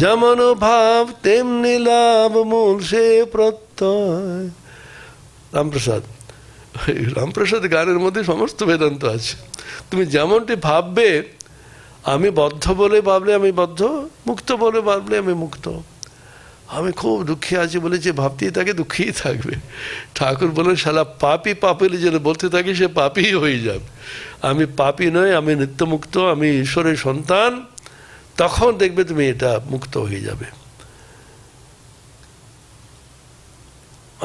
যেমন ভাব তেমনি লাভ, মূল সে প্রত্যয়। রামপ্রসাদ, রামপ্রসাদ গানের মধ্যে সমস্ত বেদান্ত আছে। তুমি যেমনটি ভাববে, আমি বদ্ধ বলে ভাবলে আমি বদ্ধ, মুক্ত বলে ভাবলে আমি মুক্ত। আমি খুব দুঃখী আছি বলে যে ভাবতেই থাকে, দুঃখেই থাকবে। ঠাকুর বলেন শালা পাপি পাপিলে যেন বলতে থাকে, সে পাপি হয়ে যাবে। আমি পাপি নয়, আমি নিত্যমুক্ত, আমি ঈশ্বরের সন্তান। তখন দেখবে তুমি এটা মুক্ত হয়ে যাবে।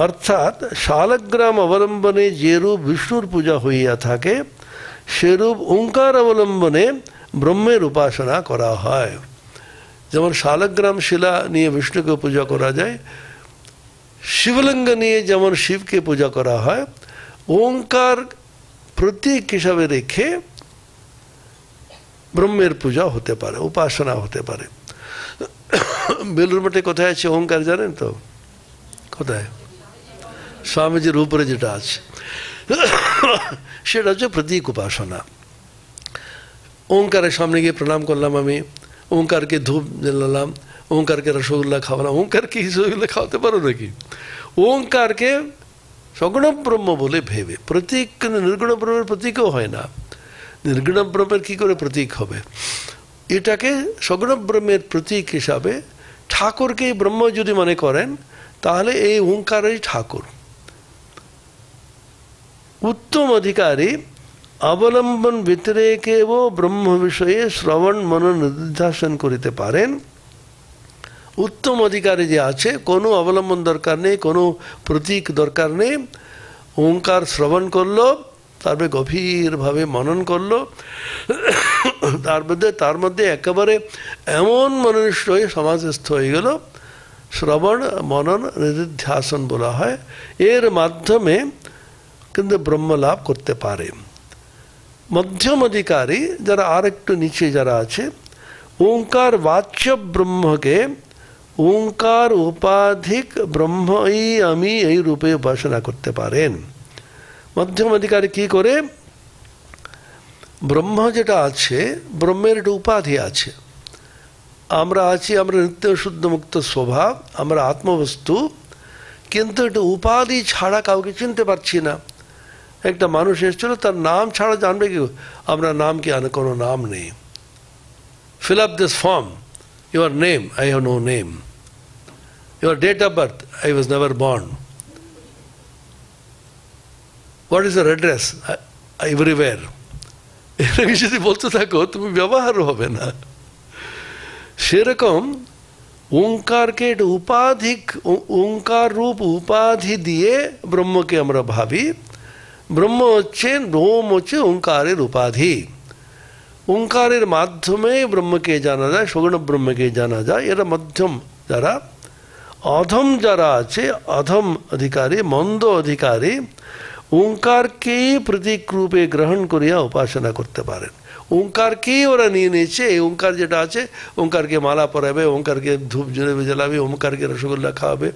অর্থাৎ শালগ্রাম অবলম্বনে যেরূপ বিষ্ণুর পূজা হইয়া থাকে, সেরূপ ওঙ্কার অবলম্বনে ব্রহ্মের উপাসনা করা হয়। যেমন শালগ্রাম শিলা নিয়ে বিষ্ণুকে পূজা করা যায়, শিবলিঙ্গ নিয়ে যেমন শিবকে পূজা করা হয়, ওঙ্কার প্রতীক হিসাবে রেখে ব্রহ্মের পূজা হতে পারে, উপাসনা হতে পারে। বেলুর মঠে কোথায় আছে ওঙ্কার জানেন তো? কোথায়? স্বামীজির উপরে যেটা আছে সেটা হচ্ছে প্রতীক উপাসনা। ওঙ্কারের সামনে গিয়ে প্রণাম করলাম আমি, ওঙ্কারকে ধূপ জ্বালালাম, ওঙ্কারকে রসগোল্লা খাওয়ালাম। ওঙ্কারকে রসগোল্লা খাওয়াতে পারো নাকি? ওঙ্কারকে সগুণ ব্রহ্ম বলে ভেবে, প্রতীক কিন্তু নির্গুণ ব্রহ্মের প্রতীকও হয় না। নির্গুণ ব্রহ্মের কী করে প্রতীক হবে? এটাকে সগুণ ব্রহ্মের প্রতীক হিসাবে ঠাকুরকে ব্রহ্ম যদি মনে করেন তাহলে এই ওঙ্কারই ঠাকুর। উত্তম অধিকারী অবলম্বন ব্যতিরেকেও ব্রহ্ম বিষয়ে শ্রবণ মনন নির্ধাসন করিতে পারেন। উত্তম অধিকারী যে আছে, কোনো অবলম্বন দরকার নেই, কোনো প্রতীক দরকার নেই, ওঙ্কার শ্রবণ করলো, তারপরে গভীরভাবে মনন করলো, তার মধ্যে একেবারে এমন মননিষ্ঠ হয়ে সমাজস্থ হয়ে গেল, শ্রবণ মনন নিধিধ্যাসন বলা হয়। এর মাধ্যমে কিন্তু ব্রহ্ম লাভ করতে পারে। মধ্যম অধিকারী যারা আর একটু নিচে যারা আছে, ওঙ্কার বাচ্য ব্রহ্মকে ওঙ্কার উপাধিক ব্রহ্মই আমি এই রূপে উপাসনা করতে পারেন। মধ্যম অধিকারী কি করে? ব্রহ্ম যেটা আছে, ব্রহ্মের একটা উপাধি আছে। আমরা আছি, আমরা নিত্য শুদ্ধ মুক্ত স্বভাব, আমরা আত্মবস্তু, কিন্তু এটা উপাধি ছাড়া কাউকে চিনতে পারছি না। একটা মানুষ এসেছিল, তার নাম ছাড়া জানবে কি? আমরা নাম কি? আনে কোনো নাম নেই। fill up this form, your name, I have no name. Your date of birth, I was never born. What is your address? Everywhere. এরকম যদি বলতে থাকো তুমি ব্যবহার হবে না। সেরকম ওঙ্কারকে একটা উপাধিক, ওঙ্কার রূপ উপাধি দিয়ে ব্রহ্মকে আমরা ভাবি। ব্রহ্ম হচ্ছে, রোম হচ্ছে ওঙ্কারের উপাধি। ওঙ্কারের মাধ্যমে ব্রহ্মকে জানা যায়, সগুণ ব্রহ্মকে জানা যায়। এরা মধ্যম যারা। অধম যারা আছে, অধম অধিকারী, মন্দ অধিকারী, ওঙ্কারকেই প্রতীক রূপে গ্রহণ করিয়া উপাসনা করতে পারেন। ওঙ্কারকেই ওরা নিয়ে নিয়েছে। এই ওঙ্কার যেটা আছে, ওঙ্কারকে মালা পরাবে, ওঙ্কারকে ধূপ জ্বালাবে, ওঙ্কারকে রসগোল্লা খাওয়াবে।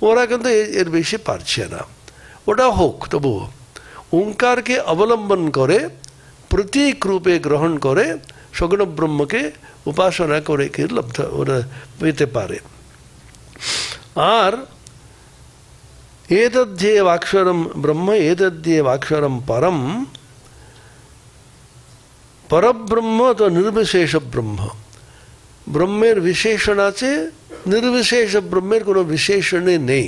ওরা কিন্তু এর বেশি পারছে না। ওটা হোক, তবুও ওঙ্কারকে অবলম্বন করে প্রতীক রূপে গ্রহণ করে সগুণ ব্রহ্মকে উপাসনা করে কি লব্ধ ওরা পেতে পারে। আর এতদ্ধ্যেব অক্ষরম ব্রহ্ম এতদ্ধ্যেব অক্ষরম পরম, পরব্রহ্ম তো নির্বিশেষ ব্রহ্ম। ব্রহ্মের বিশেষণ আছে, নির্বিশেষ ব্রহ্মের কোনো বিশেষণে নেই।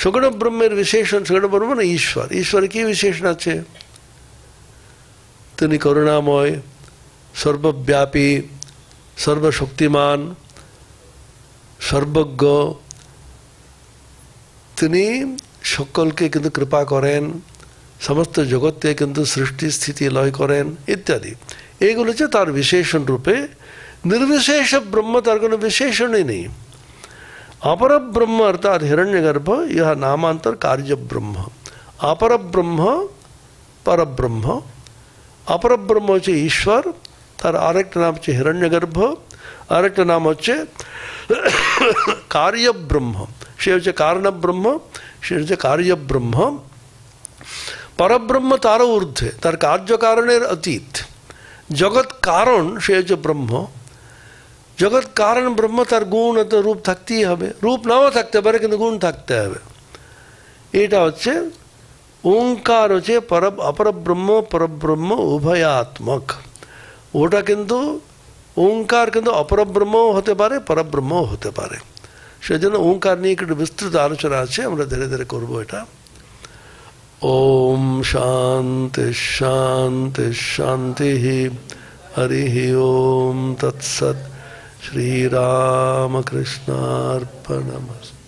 সগুণ ব্রহ্মের বিশেষণ, সগুণ ব্রহ্ম না ঈশ্বর। ঈশ্বরের কি বিশেষণ আছে? তিনি করুণাময়, সর্বব্যাপী, সর্বশক্তিমান, সর্বজ্ঞ। তিনি সকলকে কিন্তু কৃপা করেন, সমস্ত জগৎকে কিন্তু সৃষ্টি স্থিতি লয় করেন ইত্যাদি। এইগুলো হচ্ছে তার বিশেষণ রূপে। নির্বিশেষ ব্রহ্ম, তার কোনো বিশেষণই নেই। অপর ব্রহ্ম অর্থাৎ হিরণ্যগর্ভ, ইহা নামান্তর কার্য ব্রহ্ম। অপর ব্রহ্ম, পরব্রহ্ম। অপর ব্রহ্ম হচ্ছে ঈশ্বর, তার আরেকটা নাম হচ্ছে হিরণ্যগর্ভ, আরেকটা নাম হচ্ছে কার্য ব্রহ্ম। সে হচ্ছে কারণ ব্রহ্ম, সে হচ্ছে কার্য ব্রহ্ম। পরব্রহ্ম তারও ঊর্ধ্বে, তার কার্যকারণের অতীত। জগৎ কারণ, সে হচ্ছে ব্রহ্ম। জগৎ কারণ ব্রহ্ম, তার গুণ এত রূপ থাকতেই হবে। রূপ নাও থাকতে পারে, কিন্তু গুণ থাকতে হবে। এটা হচ্ছে ওঙ্কার, হচ্ছে অপরব্রহ্ম পরব্রহ্ম উভয়াত্মক। ওটা কিন্তু ওঙ্কার কিন্তু অপরব্রহ্মও হতে পারে, পরব্রহ্মও হতে পারে। সেজন্য ওঙ্কার নিয়ে একটু বিস্তৃত আলোচনা আছে, আমরা ধীরে ধীরে করবো এটা। ওম শান্তি শান্তি শান্তি। হরি ওম তৎসৎ। শ্রীরামকৃষ্ণার্পণমস্তু।